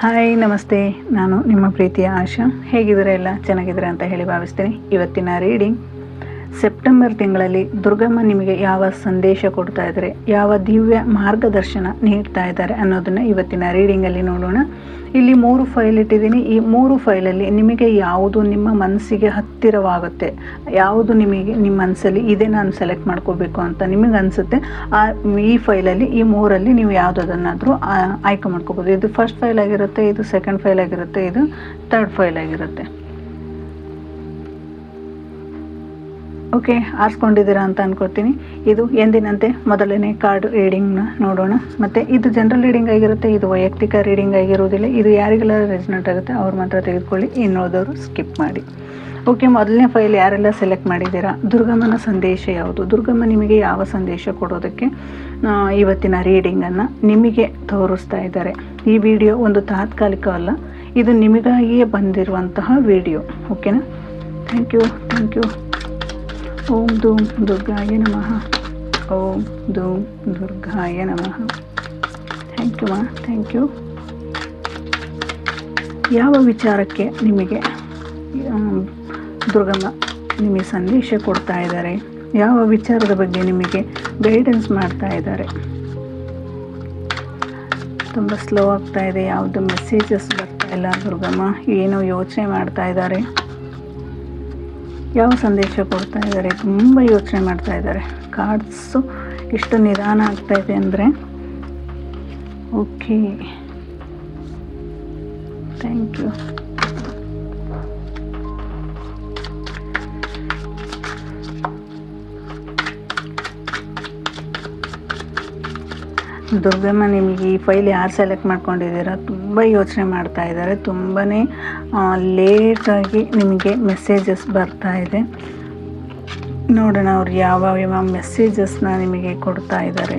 Hi ನಮಸ್ತೆ, ನಾನು ನಿಮ್ಮ ಪ್ರೀತಿಯ ಆಶಾ. ಹೇಗಿದ್ದೀರಾ? ಎಲ್ಲ ಚೆನ್ನಾಗಿದ್ದೀರಾ ಅಂತ ಹೇಳಿ ಭಾವಿಸ್ತೀನಿ. ಇವತ್ತಿನ ರೀಡಿಂಗ್ ಸೆಪ್ಟೆಂಬರ್ ತಿಂಗಳಲ್ಲಿ ದುರ್ಗಮ್ಮ ನಿಮಗೆ ಯಾವ ಸಂದೇಶ ಕೊಡ್ತಾ ಇದ್ದಾರೆ, ಯಾವ ದಿವ್ಯ ಮಾರ್ಗದರ್ಶನ ನೀಡ್ತಾ ಇದ್ದಾರೆ ಅನ್ನೋದನ್ನು ಇವತ್ತಿನ ರೀಡಿಂಗಲ್ಲಿ ನೋಡೋಣ. ಇಲ್ಲಿ 3 ಫೈಲ್ ಇಟ್ಟಿದ್ದೀನಿ. ಈ 3 ಫೈಲಲ್ಲಿ ನಿಮಗೆ ಯಾವುದು ನಿಮ್ಮ ಮನಸ್ಸಿಗೆ ಹತ್ತಿರವಾಗುತ್ತೆ, ಯಾವುದು ನಿಮಗೆ ನಿಮ್ಮ ಮನಸ್ಸಲ್ಲಿ ಇದೇ ನಾನು ಸೆಲೆಕ್ಟ್ ಮಾಡ್ಕೋಬೇಕು ಅಂತ ನಿಮಗೆ ಅನಿಸುತ್ತೆ, ಈ ಫೈಲಲ್ಲಿ ಈ 3ರಲ್ಲಿ ನೀವು ಯಾವುದನ್ನಾದರೂ ಆಯ್ಕೆ ಮಾಡ್ಕೋಬೋದು. ಇದು ಫಸ್ಟ್ ಫೈಲ್ ಆಗಿರುತ್ತೆ, ಇದು ಸೆಕೆಂಡ್ ಫೈಲ್ ಆಗಿರುತ್ತೆ, ಇದು ಥರ್ಡ್ ಫೈಲ್ ಆಗಿರುತ್ತೆ. ಓಕೆ, ಆರಿಸ್ಕೊಂಡಿದ್ದೀರಾ ಅಂತ ಅನ್ಕೋತೀನಿ. ಇದು ಎಂದಿನಂತೆ ಮೊದಲನೇ ಕಾರ್ಡ್ ರೀಡಿಂಗ್ನ ನೋಡೋಣ. ಮತ್ತು ಇದು ಜನರಲ್ ರೀಡಿಂಗ್ ಆಗಿರುತ್ತೆ, ಇದು ವೈಯಕ್ತಿಕ ರೀಡಿಂಗ್ ಆಗಿರೋದಿಲ್ಲ. ಇದು ಯಾರಿಗೆಲ್ಲ ರೆಸನೇಟ್ ಆಗುತ್ತೆ ಅವ್ರು ಮಾತ್ರ ತೆಗೆದುಕೊಳ್ಳಿ, ಇನ್ನೋದವರು ಸ್ಕಿಪ್ ಮಾಡಿ. ಓಕೆ, ಮೊದಲನೇ ಫೈಲ್ ಯಾರೆಲ್ಲ ಸೆಲೆಕ್ಟ್ ಮಾಡಿದ್ದೀರಾ? ದುರ್ಗಮ್ಮನ ಸಂದೇಶ ಯಾವುದು? ದುರ್ಗಮ್ಮ ನಿಮಗೆ ಯಾವ ಸಂದೇಶ ಕೊಡೋದಕ್ಕೆ ಇವತ್ತಿನ ರೀಡಿಂಗನ್ನು ನಿಮಗೆ ತೋರಿಸ್ತಾ ಇದ್ದಾರೆ? ಈ ವಿಡಿಯೋ ಒಂದು ತಾತ್ಕಾಲಿಕವಲ್ಲ, ಇದು ನಿಮಗಾಗಿಯೇ ಬಂದಿರುವಂತಹ ವಿಡಿಯೋ. ಓಕೆನಾ? Thank you. ಓಂ ಧೂಮ್ ದುರ್ಗಾಯ ನಮಃ. ಓಂ ಧೂಮ್ ದುರ್ಗಾಯ ನಮಃ. Thank you. ಯಾವ ವಿಚಾರಕ್ಕೆ ನಿಮಗೆ ದುರ್ಗಮ್ಮ ನಿಮಗೆ ಸಂದೇಶ ಕೊಡ್ತಾ ಇದ್ದಾರೆ? ಯಾವ ವಿಚಾರದ ಬಗ್ಗೆ ನಿಮಗೆ ಗೈಡೆನ್ಸ್ ಮಾಡ್ತಾ ಇದ್ದಾರೆ? ತುಂಬ ಸ್ಲೋ ಆಗ್ತಾ ಇದೆ, ಯಾವುದು ಮೆಸೇಜಸ್ ಬರ್ತಾ ಇಲ್ಲ. ದುರ್ಗಮ್ಮ ಏನೋ ಯೋಚನೆ ಮಾಡ್ತಾ ಇದ್ದಾರೆ. ಯಾವ ಸಂದೇಶ ಕೊಡ್ತಾ ಇದ್ದಾರೆ? ತುಂಬ ಯೋಚನೆ ಮಾಡ್ತಾ ಇದ್ದಾರೆ. ಕಾರ್ಡ್ಸು ಎಷ್ಟು ನಿಧಾನ ಆಗ್ತಾ ಇದೆ ಅಂದರೆ. Okay, thank you. ದುರ್ಗಮ್ಮ ನಿಮಗೆ ಈ ಫೈಲ್ ಯಾರು ಸೆಲೆಕ್ಟ್ ಮಾಡ್ಕೊಂಡಿದ್ದೀರಾ? ತುಂಬ ಯೋಚನೆ ಮಾಡ್ತಾ ಇದ್ದಾರೆ. ತುಂಬಾ ಲೇಟಾಗಿ ನಿಮಗೆ ಮೆಸೇಜಸ್ ಬರ್ತಾ ಇದೆ. ನೋಡೋಣ ಅವ್ರು ಯಾವ ಮೆಸೇಜಸ್ನ ನಿಮಗೆ ಕೊಡ್ತಾ ಇದ್ದಾರೆ.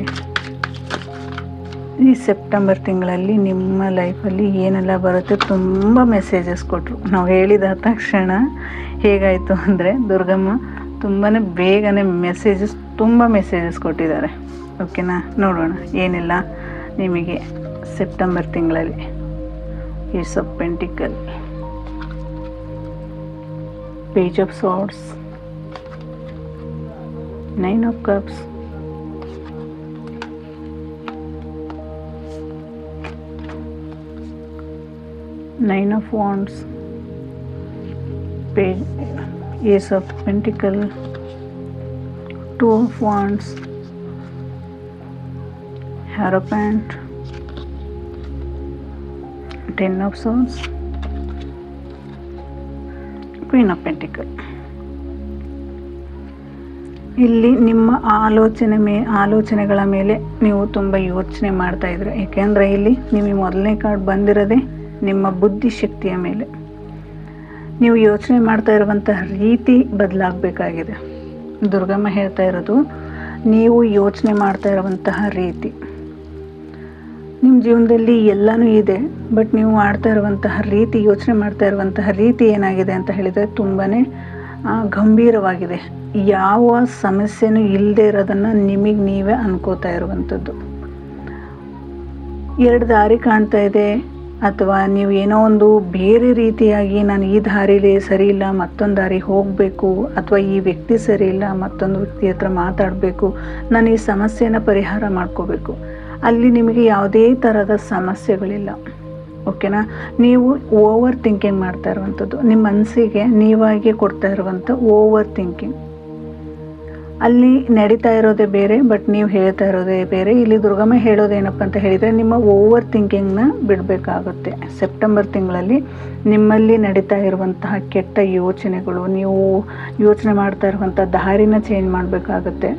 ಈ ಸೆಪ್ಟೆಂಬರ್ ತಿಂಗಳಲ್ಲಿ ನಿಮ್ಮ ಲೈಫಲ್ಲಿ ಏನೆಲ್ಲ ಬರುತ್ತೆ? ತುಂಬ ಮೆಸೇಜಸ್ ಕೊಟ್ಟರು. ನಾವು ಹೇಳಿದ ತಕ್ಷಣ ಹೇಗಾಯಿತು ಅಂದರೆ ದುರ್ಗಮ್ಮ ತುಂಬಾ ಬೇಗನೆ ತುಂಬ ಮೆಸೇಜಸ್ ಕೊಟ್ಟಿದ್ದಾರೆ. ಓಕೆನಾ? ನೋಡೋಣ ಏನೆಲ್ಲ ನಿಮಗೆ ಸೆಪ್ಟೆಂಬರ್ ತಿಂಗಳಲ್ಲಿ. Ace of pentacle, page of swords, 9 of cups, Nine of Wands, page, Ace of Pentacle, 2 of Wands, Hierophant, 10 of Swords, Queen of Pentacle. ಇಲ್ಲಿ ನಿಮ್ಮ ಆಲೋಚನೆಗಳ ಮೇಲೆ ನೀವು ತುಂಬ ಯೋಚನೆ ಮಾಡ್ತಾ ಇದ್ರೆ. ಏಕೆಂದರೆ ಇಲ್ಲಿ ನಿಮಗೆ ಮೊದಲನೇ ಕಾರ್ಡ್ ಬಂದಿರೋದೇ ನಿಮ್ಮ ಬುದ್ಧಿಶಕ್ತಿಯ ಮೇಲೆ. ನೀವು ಯೋಚನೆ ಮಾಡ್ತಾ ಇರುವಂತಹ ರೀತಿ ಬದಲಾಗಬೇಕಾಗಿದೆ. ದುರ್ಗಮ್ಮ ಹೇಳ್ತಾ ಇರೋದು, ನೀವು ಯೋಚನೆ ಮಾಡ್ತಾ ಇರುವಂತಹ ರೀತಿ. ನಿಮ್ಮ ಜೀವನದಲ್ಲಿ ಎಲ್ಲನೂ ಇದೆ, ಬಟ್ ನೀವು ಮಾಡ್ತಾ ಇರುವಂತಹ ರೀತಿ, ಯೋಚನೆ ಮಾಡ್ತಾ ಇರುವಂತಹ ರೀತಿ ಏನಾಗಿದೆ ಅಂತ ಹೇಳಿದರೆ ತುಂಬಾ ಗಂಭೀರವಾಗಿದೆ. ಯಾವ ಸಮಸ್ಯೆನೂ ಇಲ್ಲದೆ ಇರೋದನ್ನು ನಿಮಗೆ ನೀವೇ ಅನ್ಕೋತಾ ಇರುವಂಥದ್ದು. 2 ದಾರಿ ಕಾಣ್ತಾ ಇದೆ, ಅಥವಾ ನೀವು ಏನೋ ಒಂದು ಬೇರೆ ರೀತಿಯಾಗಿ ನಾನು ಈ ದಾರಿಲಿ ಸರಿ ಇಲ್ಲ, ಮತ್ತೊಂದು ದಾರಿ ಹೋಗಬೇಕು, ಅಥವಾ ಈ ವ್ಯಕ್ತಿ ಸರಿ ಇಲ್ಲ, ಮತ್ತೊಂದು ವ್ಯಕ್ತಿ ಹತ್ರ ಮಾತಾಡಬೇಕು, ನಾನು ಈ ಸಮಸ್ಯೆನ ಪರಿಹಾರ ಮಾಡ್ಕೋಬೇಕು. ಅಲ್ಲಿ ನಿಮಗೆ ಯಾವುದೇ ಥರದ ಸಮಸ್ಯೆಗಳಿಲ್ಲ. ಓಕೆನಾ? ನೀವು ಓವರ್ ಥಿಂಕಿಂಗ್ ಮಾಡ್ತಾ ಇರುವಂಥದ್ದು, ನಿಮ್ಮ ಮನಸ್ಸಿಗೆ ನೀವಾಗೆ ಕೊಡ್ತಾ ಇರುವಂಥ ಓವರ್ ಥಿಂಕಿಂಗ್. ಅಲ್ಲಿ ನಡೀತಾ ಇರೋದೇ ಬೇರೆ, ಬಟ್ ನೀವು ಹೇಳ್ತಾ ಇರೋದೇ ಬೇರೆ. ಇಲ್ಲಿ ದುರ್ಗಮ್ಮ ಹೇಳೋದೇನಪ್ಪ ಅಂತ ಹೇಳಿದರೆ, ನಿಮ್ಮ ಓವರ್ ಥಿಂಕಿಂಗ್ನ ಬಿಡಬೇಕಾಗುತ್ತೆ. ಸೆಪ್ಟೆಂಬರ್ ತಿಂಗಳಲ್ಲಿ ನಿಮ್ಮಲ್ಲಿ ನಡೀತಾ ಇರುವಂತಹ ಕೆಟ್ಟ ಯೋಚನೆಗಳು, ನೀವು ಯೋಚನೆ ಮಾಡ್ತಾ ಇರುವಂಥ ದಾರಿನ ಚೇಂಜ್ ಮಾಡಬೇಕಾಗುತ್ತೆ.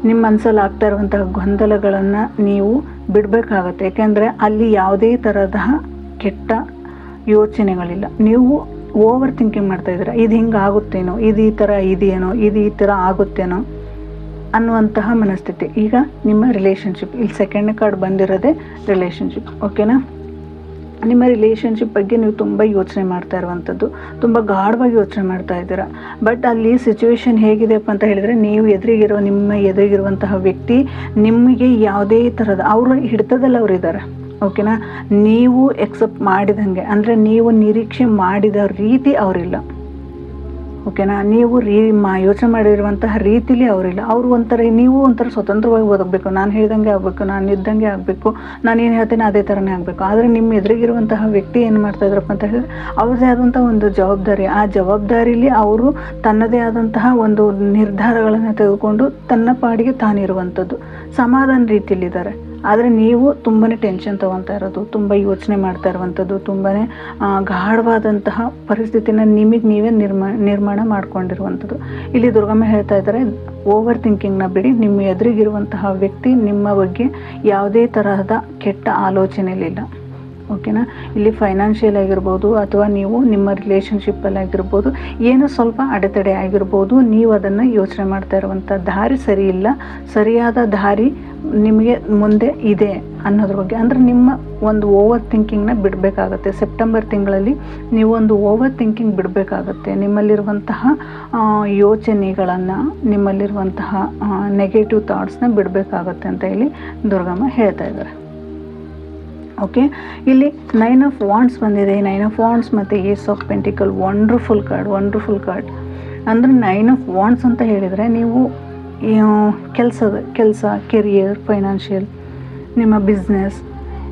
ನಿಮ್ಮ ಮನಸ್ಸಲ್ಲಿ ಆಗ್ತಾ ಇರುವಂತಹ ಗೊಂದಲಗಳನ್ನು ನೀವು ಬಿಡಬೇಕಾಗತ್ತೆ. ಯಾಕೆಂದರೆ ಅಲ್ಲಿ ಯಾವುದೇ ಥರದ ಕೆಟ್ಟ ಯೋಚನೆಗಳಿಲ್ಲ. ನೀವು ಓವರ್ ಥಿಂಕಿಂಗ್ ಮಾಡ್ತಾಯಿದ್ದೀರ, ಇದು ಹಿಂಗೆ ಆಗುತ್ತೇನೋ, ಇದು ಈ ಥರ ಇದೆಯೇನೋ, ಇದು ಈ ಥರ ಆಗುತ್ತೇನೋ ಅನ್ನುವಂತಹ ಮನಸ್ಥಿತಿ. ಈಗ ನಿಮ್ಮ ರಿಲೇಷನ್ಶಿಪ್, ಇಲ್ಲಿ ಸೆಕೆಂಡ್ ಕಾರ್ಡ್ ಬಂದಿರೋದೇ ರಿಲೇಷನ್ಶಿಪ್. ಓಕೆನಾ? ನಿಮ್ಮ ರಿಲೇಷನ್ಶಿಪ್ ಬಗ್ಗೆ ನೀವು ತುಂಬ ಯೋಚನೆ ಮಾಡ್ತಾ ಇರುವಂಥದ್ದು, ತುಂಬ ಗಾಢವಾಗಿ ಯೋಚನೆ ಮಾಡ್ತಾ ಇದ್ದೀರಾ. ಬಟ್ ಅಲ್ಲಿ ಸಿಚುವೇಶನ್ ಹೇಗಿದೆಯಪ್ಪ ಅಂತ ಹೇಳಿದರೆ, ನಿಮ್ಮ ಎದುರಿಗಿರುವಂತಹ ವ್ಯಕ್ತಿ ನಿಮಗೆ ಯಾವುದೇ ಥರದ ಅವ್ರ ಹಿಡಿತದಲ್ಲಿ ಅವರಿದ್ದಾರೆ. ಓಕೆನಾ. ನೀವು ಎಕ್ಸೆಪ್ಟ್ ಮಾಡಿದಂಗೆ, ಅಂದರೆ ನೀವು ನಿರೀಕ್ಷೆ ಮಾಡಿದ ರೀತಿ ಅವರಿಲ್ಲ. ಓಕೆನಾ. ನೀವು ಯೋಚನೆ ಮಾಡಿರುವಂತಹ ರೀತಿಲಿ ಅವರಿಲ್ಲ. ಅವರು ಒಂಥರ, ನೀವು ಒಂಥರ ಸ್ವತಂತ್ರವಾಗಿ ಬದುಕಬೇಕು, ನಾನು ಹೇಳ್ದಂಗೆ ಆಗಬೇಕು, ನಾನು ಇದ್ದಂಗೆ ಆಗಬೇಕು, ನಾನು ಏನು ಹೇಳ್ತೇನೆ ಅದೇ ಥರನೇ ಆಗಬೇಕು. ಆದರೆ ನಿಮ್ಮ ಎದುರಿಗಿರುವಂತಹ ವ್ಯಕ್ತಿ ಏನು ಮಾಡ್ತಾ ಇದ್ರಪ್ಪ ಅಂತ ಹೇಳಿದ್ರೆ, ಅವ್ರದ್ದೇ ಆದಂಥ ಒಂದು ಜವಾಬ್ದಾರಿ, ಆ ಜವಾಬ್ದಾರಿಲಿ ಅವರು ತನ್ನದೇ ಆದಂತಹ ಒಂದು ನಿರ್ಧಾರಗಳನ್ನು ತೆಗೆದುಕೊಂಡು ತನ್ನ ಪಾಡಿಗೆ ತಾನಿರುವಂಥದ್ದು ಸಮಾಧಾನ ರೀತಿಯಲ್ಲಿದ್ದಾರೆ. ಆದರೆ ನೀವು ತುಂಬಾ ಟೆನ್ಷನ್ ತೊಗೊತಾ ಇರೋದು, ತುಂಬ ಯೋಚನೆ ಮಾಡ್ತಾ ಇರುವಂಥದ್ದು, ತುಂಬಾ ಗಾಢವಾದಂತಹ ಪರಿಸ್ಥಿತಿನ ನಿಮಗೆ ನೀವೇ ನಿರ್ಮಾಣ ಮಾಡ್ಕೊಂಡಿರುವಂಥದ್ದು. ಇಲ್ಲಿ ದುರ್ಗಮ್ಮ ಹೇಳ್ತಾ ಇದ್ದಾರೆ, ಓವರ್ ಥಿಂಕಿಂಗ್ನ ಬಿಡಿ. ನಿಮ್ಮ ಎದುರಿಗಿರುವಂತಹ ವ್ಯಕ್ತಿ ನಿಮ್ಮ ಬಗ್ಗೆ ಯಾವುದೇ ತರಹದ ಕೆಟ್ಟ ಆಲೋಚನೆಗಳಿಲ್ಲ. ಓಕೆನಾ. ಇಲ್ಲಿ ಫೈನಾನ್ಷಿಯಲ್ ಆಗಿರ್ಬೋದು, ಅಥವಾ ನೀವು ನಿಮ್ಮ ರಿಲೇಷನ್ಶಿಪ್ಪಲ್ಲಿ ಆಗಿರ್ಬೋದು, ಏನೋ ಸ್ವಲ್ಪ ಅಡೆತಡೆ ಆಗಿರ್ಬೋದು, ನೀವು ಅದನ್ನು ಯೋಚನೆ ಮಾಡ್ತಾ ಇರುವಂಥ ದಾರಿ ಸರಿ ಇಲ್ಲ, ಸರಿಯಾದ ದಾರಿ ನಿಮಗೆ ಮುಂದೆ ಇದೆ ಅನ್ನೋದ್ರ ಬಗ್ಗೆ. ಅಂದರೆ ನಿಮ್ಮ ಒಂದು ಓವರ್ ಥಿಂಕಿಂಗ್ನ ಬಿಡಬೇಕಾಗತ್ತೆ. ಸೆಪ್ಟೆಂಬರ್ ತಿಂಗಳಲ್ಲಿ ನೀವು ಒಂದು ಓವರ್ ಥಿಂಕಿಂಗ್ ಬಿಡಬೇಕಾಗತ್ತೆ. ನಿಮ್ಮಲ್ಲಿರುವಂತಹ ಯೋಚನೆಗಳನ್ನು, ನಿಮ್ಮಲ್ಲಿರುವಂತಹ ನೆಗೆಟಿವ್ ಥಾಟ್ಸ್ನ ಬಿಡಬೇಕಾಗತ್ತೆ ಅಂತ ಇಲ್ಲಿ ದುರ್ಗಮ್ಮ ಹೇಳ್ತಾ ಇದ್ದಾರೆ. ಓಕೆ. ಇಲ್ಲಿ 9 ಆಫ್ ವಾಂಡ್ಸ್ ಬಂದಿದೆ. 9 ಆಫ್ ವಾಂಡ್ಸ್ ಮತ್ತು ace of pentacle, wonderful card. ಅಂದರೆ 9 ಆಫ್ ವಾಂಡ್ಸ್ ಅಂತ ಹೇಳಿದರೆ, ನೀವು ಕೆಲಸ, ಕೆರಿಯರ್, ಫೈನಾನ್ಷಿಯಲ್, ನಿಮ್ಮ ಬಿಸ್ನೆಸ್,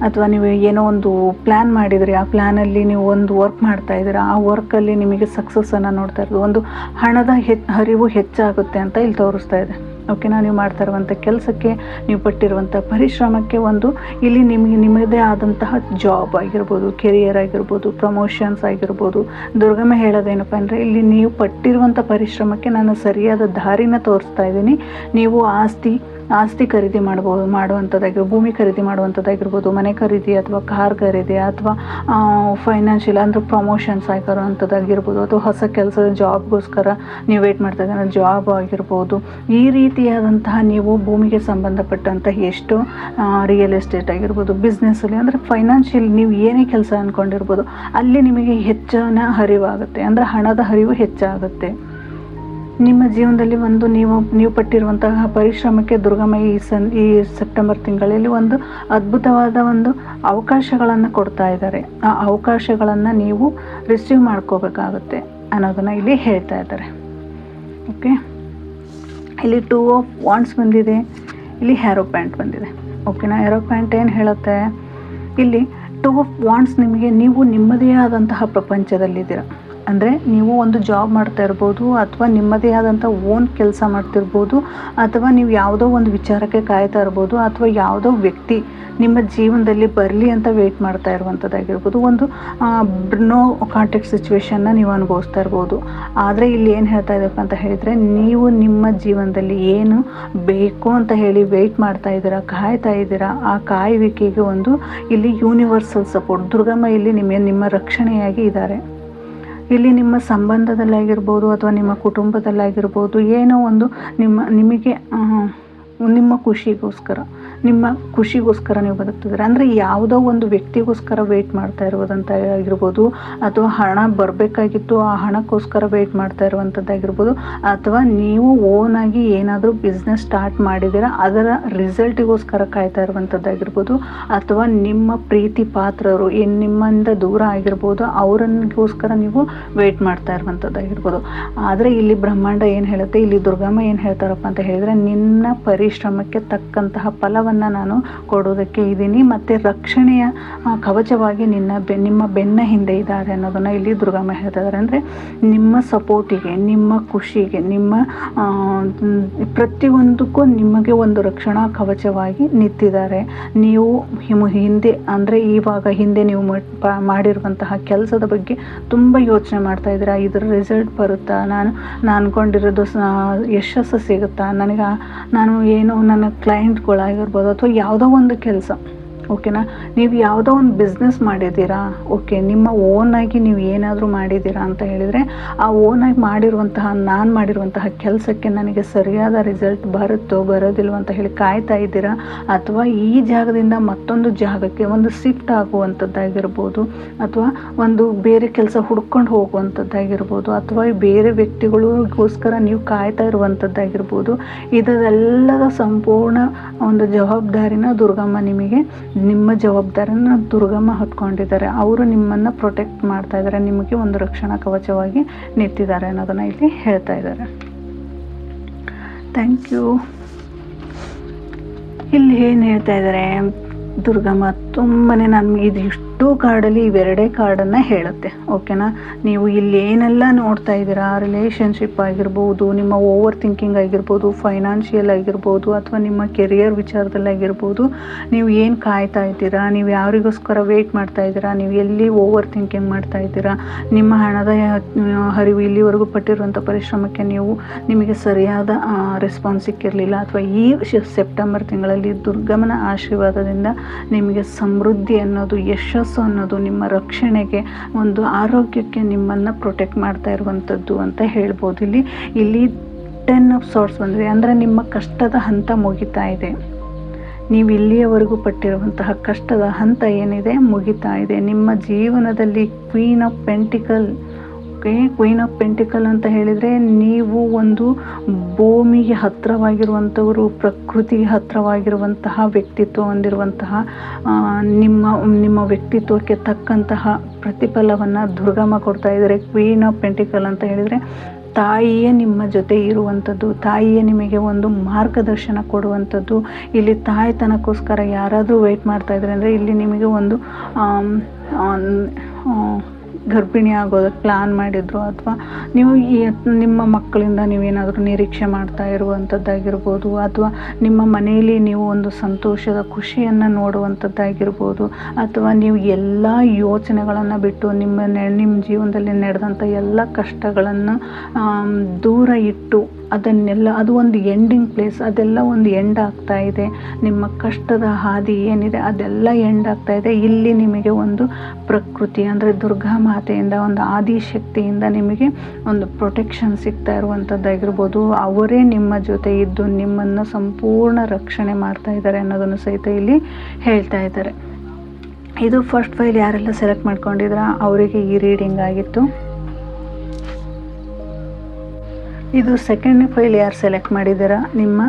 ಅಥವಾ ನೀವು ಏನೋ ಒಂದು ಪ್ಲ್ಯಾನ್ ಮಾಡಿದರೆ ಆ ಪ್ಲ್ಯಾನಲ್ಲಿ ನೀವು ಒಂದು ವರ್ಕ್ ಮಾಡ್ತಾ ಇದ್ದೀರಾ, ಆ ವರ್ಕಲ್ಲಿ ನಿಮಗೆ ಸಕ್ಸಸ್ಸನ್ನು ನೋಡ್ತಾ ಇರೋದು, ಒಂದು ಹಣದ ಹರಿವು ಹೆಚ್ಚಾಗುತ್ತೆ ಅಂತ ಇಲ್ಲಿ ತೋರಿಸ್ತಾ ಇದೆ. ಓಕೆನಾ. ನೀವು ಮಾಡ್ತಾ ಇರುವಂಥ ಕೆಲಸಕ್ಕೆ, ನೀವು ಪಟ್ಟಿರುವಂಥ ಪರಿಶ್ರಮಕ್ಕೆ ಒಂದು ಇಲ್ಲಿ ನಿಮ್ಮದೇ ಆದಂತಹ ಜಾಬ್ ಆಗಿರ್ಬೋದು, ಕೆರಿಯರ್ ಆಗಿರ್ಬೋದು, ಪ್ರಮೋಷನ್ಸ್ ಆಗಿರ್ಬೋದು. ದುರ್ಗಮ್ಮ ಹೇಳೋದೇನಪ್ಪ ಅಂದರೆ, ಇಲ್ಲಿ ನೀವು ಪಟ್ಟಿರುವಂಥ ಪರಿಶ್ರಮಕ್ಕೆ ನಾನು ಸರಿಯಾದ ದಾರಿನ ತೋರಿಸ್ತಾ ಇದ್ದೀನಿ. ನೀವು ಆಸ್ತಿ ಖರೀದಿ ಮಾಡುವಂಥದ್ದಾಗಿರ್ಬೋದು, ಭೂಮಿ ಖರೀದಿ ಮಾಡುವಂಥದ್ದಾಗಿರ್ಬೋದು, ಮನೆ ಖರೀದಿ ಅಥವಾ ಕಾರ್ ಖರೀದಿ, ಅಥವಾ ಫೈನಾನ್ಷಿಯಲ್ ಅಂದರೆ ಪ್ರಮೋಷನ್ಸ್ ಆಗಿರೋವಂಥದ್ದಾಗಿರ್ಬೋದು, ಅಥವಾ ಹೊಸ ಕೆಲಸದ ಜಾಬ್ಗೋಸ್ಕರ ನೀವು ವೇಟ್ ಮಾಡ್ತಾ ಇದ್ದೀರ, ಜಾಬ್ ಆಗಿರ್ಬೋದು. ಈ ರೀತಿಯಾದಂತಹ ನೀವು ಭೂಮಿಗೆ ಸಂಬಂಧಪಟ್ಟಂತಹ ಎಷ್ಟೋ ರಿಯಲ್ ಎಸ್ಟೇಟ್ ಆಗಿರ್ಬೋದು, ಬಿಸ್ನೆಸ್ಸಲ್ಲಿ ಅಂದರೆ ಫೈನಾನ್ಷಿಯಲ್ ನೀವು ಏನೇ ಕೆಲಸ ಅಂದ್ಕೊಂಡಿರ್ಬೋದು, ಅಲ್ಲಿ ನಿಮಗೆ ಹೆಚ್ಚಿನ ಹರಿವಾಗುತ್ತೆ, ಅಂದರೆ ಹಣದ ಹರಿವು ಹೆಚ್ಚಾಗುತ್ತೆ. ನಿಮ್ಮ ಜೀವನದಲ್ಲಿ ಒಂದು ನೀವು ಪಟ್ಟಿರುವಂತಹ ಪರಿಶ್ರಮಕ್ಕೆ ದುರ್ಗಮ್ಮ ಈ ಸೆಪ್ಟೆಂಬರ್ ತಿಂಗಳಲ್ಲಿ ಒಂದು ಅದ್ಭುತವಾದ ಒಂದು ಅವಕಾಶಗಳನ್ನು ಕೊಡ್ತಾ ಇದ್ದಾರೆ. ಆ ಅವಕಾಶಗಳನ್ನು ನೀವು ರಿಸೀವ್ ಮಾಡ್ಕೋಬೇಕಾಗುತ್ತೆ ಅನ್ನೋದನ್ನು ಇಲ್ಲಿ ಹೇಳ್ತಾ ಇದ್ದಾರೆ. ಓಕೆ. ಇಲ್ಲಿ 2 ಆಫ್ ವಾಂಡ್ಸ್ ಬಂದಿದೆ, ಇಲ್ಲಿ ಹ್ಯಾರೋಪ್ಯಾಂಟ್ ಬಂದಿದೆ. ಓಕೆನಾ. ಹ್ಯಾರೋಪ್ಯಾಂಟ್ ಏನು ಹೇಳುತ್ತೆ, ಇಲ್ಲಿ 2 ಆಫ್ ವಾಂಡ್ಸ್ ನಿಮಗೆ, ನೀವು ನಿಮ್ಮದೇ ಆದಂತಹ ಪ್ರಪಂಚದಲ್ಲಿದ್ದೀರ. ಅಂದರೆ ನೀವು ಒಂದು ಜಾಬ್ ಮಾಡ್ತಾ ಇರ್ಬೋದು, ಅಥವಾ ನಿಮ್ಮದೇ ಆದಂಥ ಓನ್ ಕೆಲಸ ಮಾಡ್ತಿರ್ಬೋದು, ಅಥವಾ ನೀವು ಯಾವುದೋ ಒಂದು ವಿಚಾರಕ್ಕೆ ಕಾಯ್ತಾ ಇರ್ಬೋದು, ಅಥವಾ ಯಾವುದೋ ವ್ಯಕ್ತಿ ನಿಮ್ಮ ಜೀವನದಲ್ಲಿ ಬರಲಿ ಅಂತ ವೆಯ್ಟ್ ಮಾಡ್ತಾ ಇರುವಂಥದ್ದಾಗಿರ್ಬೋದು. ಒಂದು ನೋ ಕಾಂಟ್ಯಾಕ್ಟ್ ಸಿಚುವೇಶನ್ನ ನೀವು ಅನುಭವಿಸ್ತಾ ಇರ್ಬೋದು. ಆದರೆ ಇಲ್ಲಿ ಏನು ಹೇಳ್ತಾ ಇದ್ದಪ್ಪ ಅಂತ ಹೇಳಿದರೆ, ನೀವು ನಿಮ್ಮ ಜೀವನದಲ್ಲಿ ಏನು ಬೇಕು ಅಂತ ಹೇಳಿ ವೆಯ್ಟ್ ಮಾಡ್ತಾ ಇದ್ದೀರಾ, ಕಾಯ್ತಾ ಇದ್ದೀರಾ. ಆ ಕಾಯುವಿಕೆಗೆ ಒಂದು ಇಲ್ಲಿ ಯೂನಿವರ್ಸಲ್ ಸಪೋರ್ಟ್, ದುರ್ಗಮ್ಮ ಇಲ್ಲಿ ನಿಮ್ಮ ರಕ್ಷಣೆಯಾಗಿ ಇದ್ದಾರೆ. ಇಲ್ಲಿ ನಿಮ್ಮ ಸಂಬಂಧದಲ್ಲಾಗಿರ್ಬೋದು, ಅಥವಾ ನಿಮ್ಮ ಕುಟುಂಬದಲ್ಲಾಗಿರ್ಬೋದು, ಏನೋ ಒಂದು ನಿಮಗೆ ನಿಮ್ಮ ಖುಷಿಗೋಸ್ಕರ ನೀವು ಬದುಕ್ತಿದ್ದೀರ. ಅಂದರೆ ಯಾವುದೋ ಒಂದು ವ್ಯಕ್ತಿಗೋಸ್ಕರ ವೆಯ್ಟ್ ಮಾಡ್ತಾ ಇರುವುದಂತ ಆಗಿರ್ಬೋದು, ಅಥವಾ ಹಣ ಬರಬೇಕಾಗಿತ್ತು ಆ ಹಣಕ್ಕೋಸ್ಕರ ವೆಯ್ಟ್ ಮಾಡ್ತಾ ಇರುವಂಥದ್ದಾಗಿರ್ಬೋದು, ಅಥವಾ ನೀವು ಓನಾಗಿ ಏನಾದರೂ ಬಿಸ್ನೆಸ್ ಸ್ಟಾರ್ಟ್ ಮಾಡಿದ್ದೀರಾ ಅದರ ರಿಸಲ್ಟಿಗೋಸ್ಕರ ಕಾಯ್ತಾ ಇರುವಂಥದ್ದಾಗಿರ್ಬೋದು, ಅಥವಾ ನಿಮ್ಮ ಪ್ರೀತಿ ಪಾತ್ರರು ನಿಮ್ಮಿಂದ ದೂರ ಆಗಿರ್ಬೋದು, ಅವರಿಗೋಸ್ಕರ ನೀವು ವೆಯ್ಟ್ ಮಾಡ್ತಾ ಇರುವಂಥದ್ದಾಗಿರ್ಬೋದು. ಆದರೆ ಇಲ್ಲಿ ಬ್ರಹ್ಮಾಂಡ ಏನು ಹೇಳುತ್ತೆ, ಇಲ್ಲಿ ದುರ್ಗಮ್ಮ ಏನು ಹೇಳ್ತಾರಪ್ಪ ಅಂತ ಹೇಳಿದರೆ, ನಿನ್ನ ಪರಿಶ್ರಮಕ್ಕೆ ತಕ್ಕಂತಹ ಫಲವನ್ನು ನಾನು ಕೊಡೋದಕ್ಕೆ ಇದ್ದೀನಿ, ಮತ್ತು ರಕ್ಷಣೆಯ ಕವಚವಾಗಿ ನಿಮ್ಮ ಬೆನ್ನ ಹಿಂದೆ ಇದ್ದಾರೆ ಅನ್ನೋದನ್ನು ಇಲ್ಲಿ ದುರ್ಗಮ್ಮ ಹೇಳ್ತಾ ಇದ್ದಾರೆ. ಅಂದರೆ ನಿಮ್ಮ ಸಪೋರ್ಟಿಗೆ, ನಿಮ್ಮ ಖುಷಿಗೆ, ನಿಮ್ಮ ಪ್ರತಿಯೊಂದಕ್ಕೂ ನಿಮಗೆ ಒಂದು ರಕ್ಷಣಾ ಕವಚವಾಗಿ ನಿಂತಿದ್ದಾರೆ. ನೀವು ಹಿಂದೆ ಅಂದರೆ ಹಿಂದೆ ನೀವು ಮಾಡಿರುವಂತಹ ಕೆಲಸದ ಬಗ್ಗೆ ತುಂಬ ಯೋಚನೆ ಮಾಡ್ತಾ ಇದ್ದೀರಾ. ಇದರ ರಿಸಲ್ಟ್ ಬರುತ್ತಾ, ನಾನು ಅಂದ್ಕೊಂಡಿರೋದು ಯಶಸ್ಸು ಸಿಗುತ್ತಾ ನನಗೆ, ನಾನು ಏನೋ ನನ್ನ ಕ್ಲೈಂಟ್ಗಳಾಗಿರ್ಬೋದು, ಅಥವಾ ಯಾವುದೋ ಒಂದು ಕೆಲಸ. ಓಕೆನಾ. ನೀವು ಯಾವುದೋ ಒಂದು ಬಿಸ್ನೆಸ್ ಮಾಡಿದ್ದೀರಾ, ಓಕೆ, ನಿಮ್ಮ ಓನಾಗಿ ನೀವು ಏನಾದರೂ ಮಾಡಿದ್ದೀರಾ ಅಂತ ಹೇಳಿದರೆ, ಆ ಓನಾಗಿ ನಾನು ಮಾಡಿರುವಂತಹ ಕೆಲಸಕ್ಕೆ ನನಗೆ ಸರಿಯಾದ ರಿಸಲ್ಟ್ ಬರುತ್ತೋ ಬರೋದಿಲ್ವೋ ಅಂತ ಹೇಳಿ ಕಾಯ್ತಾ ಇದ್ದೀರಾ, ಅಥವಾ ಈ ಜಾಗದಿಂದ ಮತ್ತೊಂದು ಜಾಗಕ್ಕೆ ಒಂದು ಶಿಫ್ಟ್ ಆಗುವಂಥದ್ದಾಗಿರ್ಬೋದು, ಅಥವಾ ಒಂದು ಬೇರೆ ಕೆಲಸ ಹುಡ್ಕೊಂಡು ಹೋಗುವಂಥದ್ದಾಗಿರ್ಬೋದು, ಅಥವಾ ಬೇರೆ ವ್ಯಕ್ತಿಗಳಿಗೋಸ್ಕರ ನೀವು ಕಾಯ್ತಾ ಇರುವಂಥದ್ದಾಗಿರ್ಬೋದು. ಇದೆಲ್ಲದ ಸಂಪೂರ್ಣ ಒಂದು ಜವಾಬ್ದಾರಿನ ದುರ್ಗಮ್ಮ ನಿಮಗೆ ನಿಮ್ಮ ಜವಾಬ್ದಾರಿನ ದುರ್ಗಮ್ಮ ಹೊತ್ಕೊಂಡಿದ್ದಾರೆ. ಅವರು ನಿಮ್ಮನ್ನು ಪ್ರೊಟೆಕ್ಟ್ ಮಾಡ್ತಾ ಇದ್ದಾರೆ, ನಿಮಗೆ ಒಂದು ರಕ್ಷಣಾ ಕವಚವಾಗಿ ನಿಂತಿದ್ದಾರೆ ಅನ್ನೋದನ್ನು ಇಲ್ಲಿ ಹೇಳ್ತಾ ಇದ್ದಾರೆ. Thank you. ಇಲ್ಲಿ ಏನು ಹೇಳ್ತಾ ಇದ್ದಾರೆ ದುರ್ಗಮ್ಮ, ತುಂಬಾ ನಮಗೆ ಇದು ಇಷ್ಟು ಕಾರ್ಡಲ್ಲಿ ಇವೆರಡೇ ಕಾರ್ಡನ್ನು ಹೇಳುತ್ತೆ. ಓಕೆನಾ, ನೀವು ಇಲ್ಲಿ ಏನೆಲ್ಲ ನೋಡ್ತಾ ಇದ್ದೀರಾ, ರಿಲೇಷನ್ಶಿಪ್ ಆಗಿರ್ಬೋದು, ನಿಮ್ಮ ಓವರ್ ಥಿಂಕಿಂಗ್ ಆಗಿರ್ಬೋದು, ಫೈನಾನ್ಷಿಯಲ್ ಆಗಿರ್ಬೋದು, ಅಥವಾ ನಿಮ್ಮ ಕೆರಿಯರ್ ವಿಚಾರದಲ್ಲಿ ಆಗಿರ್ಬೋದು, ನೀವು ಏನು ಕಾಯ್ತಾ ಇದ್ದೀರಾ, ನೀವು ಯಾರಿಗೋಸ್ಕರ ವೆಯ್ಟ್ ಮಾಡ್ತಾ ಇದ್ದೀರಾ, ನೀವು ಎಲ್ಲಿ ಓವರ್ ಥಿಂಕಿಂಗ್ ಮಾಡ್ತಾ ಇದ್ದೀರಾ, ನಿಮ್ಮ ಹಣದ ಹರಿವು ಇಲ್ಲಿವರೆಗೂ ಪಟ್ಟಿರುವಂಥ ಪರಿಶ್ರಮಕ್ಕೆ ನಿಮಗೆ ಸರಿಯಾದ ರೆಸ್ಪಾನ್ಸ್ ಸಿಕ್ಕಿರಲಿಲ್ಲ, ಅಥವಾ ಈ ಸೆಪ್ಟೆಂಬರ್ ತಿಂಗಳಲ್ಲಿ ದುರ್ಗಮ್ಮನ ಆಶೀರ್ವಾದದಿಂದ ನಿಮಗೆ ಸಮೃದ್ಧಿ ಅನ್ನೋದು, ಯಶಸ್ಸು ಅನ್ನೋದು, ನಿಮ್ಮ ರಕ್ಷಣೆಗೆ, ಒಂದು ಆರೋಗ್ಯಕ್ಕೆ ನಿಮ್ಮನ್ನು ಪ್ರೊಟೆಕ್ಟ್ ಮಾಡ್ತಾ ಇರುವಂಥದ್ದು ಅಂತ ಹೇಳ್ಬೋದು. ಇಲ್ಲಿ 10 ಆಫ್ ಸಾರ್ಟ್ಸ್ ಬಂದಿದೆ, ಅಂದರೆ ನಿಮ್ಮ ಕಷ್ಟದ ಹಂತ ಮುಗಿತಾ ಇದೆ. ನೀವು ಇಲ್ಲಿಯವರೆಗೂ ಪಟ್ಟಿರುವಂತಹ ಕಷ್ಟದ ಹಂತ ಏನಿದೆ ಮುಗಿತಾ ಇದೆ. ನಿಮ್ಮ ಜೀವನದಲ್ಲಿ ಕ್ವೀನ್ ಆಫ್ ಪೆಂಟಿಕಲ್ ಅಂತ ಹೇಳಿದರೆ, ನೀವು ಒಂದು ಭೂಮಿಗೆ ಹತ್ತಿರವಾಗಿರುವಂಥವರು, ಪ್ರಕೃತಿಗೆ ಹತ್ತಿರವಾಗಿರುವಂತಹ ವ್ಯಕ್ತಿತ್ವ ಹೊಂದಿರುವಂತಹ, ನಿಮ್ಮ ವ್ಯಕ್ತಿತ್ವಕ್ಕೆ ತಕ್ಕಂತಹ ಪ್ರತಿಫಲವನ್ನು ದುರ್ಗಮ್ಮ ಕೊಡ್ತಾ ಇದ್ದಾರೆ. ಕ್ವೀನ್ ಆಫ್ ಪೆಂಟಿಕಲ್ ಅಂತ ಹೇಳಿದರೆ ತಾಯಿಯೇ ನಿಮ್ಮ ಜೊತೆ ಇರುವಂಥದ್ದು, ತಾಯಿಯೇ ನಿಮಗೆ ಒಂದು ಮಾರ್ಗದರ್ಶನ ಕೊಡುವಂಥದ್ದು. ಇಲ್ಲಿ ತಾಯ್ತನಕ್ಕೋಸ್ಕರ ಯಾರಾದರೂ ವೆಯ್ಟ್ ಮಾಡ್ತಾ ಇದ್ದಾರೆ ಅಂದರೆ, ಇಲ್ಲಿ ನಿಮಗೆ ಒಂದು ಗರ್ಭಿಣಿ ಆಗೋದಕ್ಕೆ ಪ್ಲ್ಯಾನ್ ಮಾಡಿದ್ರು, ಅಥವಾ ನೀವು ನಿಮ್ಮ ಮಕ್ಕಳಿಂದ ನೀವೇನಾದರೂ ನಿರೀಕ್ಷೆ ಮಾಡ್ತಾ ಇರುವಂಥದ್ದಾಗಿರ್ಬೋದು, ಅಥವಾ ನಿಮ್ಮ ಮನೆಯಲ್ಲಿ ನೀವು ಒಂದು ಸಂತೋಷದ ಖುಷಿಯನ್ನು ನೋಡುವಂಥದ್ದಾಗಿರ್ಬೋದು, ಅಥವಾ ನೀವು ಎಲ್ಲ ಯೋಚನೆಗಳನ್ನು ಬಿಟ್ಟು ನಿಮ್ಮ ಜೀವನದಲ್ಲಿ ನಡೆದಂಥ ಎಲ್ಲ ಕಷ್ಟಗಳನ್ನು ದೂರ ಇಟ್ಟು ಅದನ್ನೆಲ್ಲ, ಅದು ಒಂದು ಎಂಡಿಂಗ್ ಪ್ಲೇಸ್, ಅದೆಲ್ಲ ಒಂದು ಎಂಡ್ ಆಗ್ತಾ ಇದೆ. ನಿಮ್ಮ ಕಷ್ಟದ ಹಾದಿ ಏನಿದೆ ಅದೆಲ್ಲ ಎಂಡ್ ಆಗ್ತಾ ಇದೆ. ಇಲ್ಲಿ ನಿಮಗೆ ಒಂದು ಪ್ರಕೃತಿ ಅಂದರೆ ದುರ್ಗಾ ಮಾತೆಯಿಂದ, ಒಂದು ಆದಿಶಕ್ತಿಯಿಂದ ನಿಮಗೆ ಒಂದು ಪ್ರೊಟೆಕ್ಷನ್ ಸಿಗ್ತಾ ಇರುವಂಥದ್ದಾಗಿರ್ಬೋದು. ಅವರೇ ನಿಮ್ಮ ಜೊತೆ ಇದ್ದು ನಿಮ್ಮನ್ನು ಸಂಪೂರ್ಣ ರಕ್ಷಣೆ ಮಾಡ್ತಾ ಇದ್ದಾರೆ ಅನ್ನೋದನ್ನು ಸಹಿತ ಇಲ್ಲಿ ಹೇಳ್ತಾ ಇದ್ದಾರೆ. ಇದು ಫಸ್ಟ್ ಫೈಲ್ ಯಾರೆಲ್ಲ ಸೆಲೆಕ್ಟ್ ಮಾಡ್ಕೊಂಡಿದ್ರ ಅವರಿಗೆ ಈ ರೀಡಿಂಗ್ ಆಗಿತ್ತು. ಇದು ಸೆಕೆಂಡ್ ಫೈಲ್ ಯಾರು ಸೆಲೆಕ್ಟ್ ಮಾಡಿದ್ದೀರಾ ನಿಮ್ಮ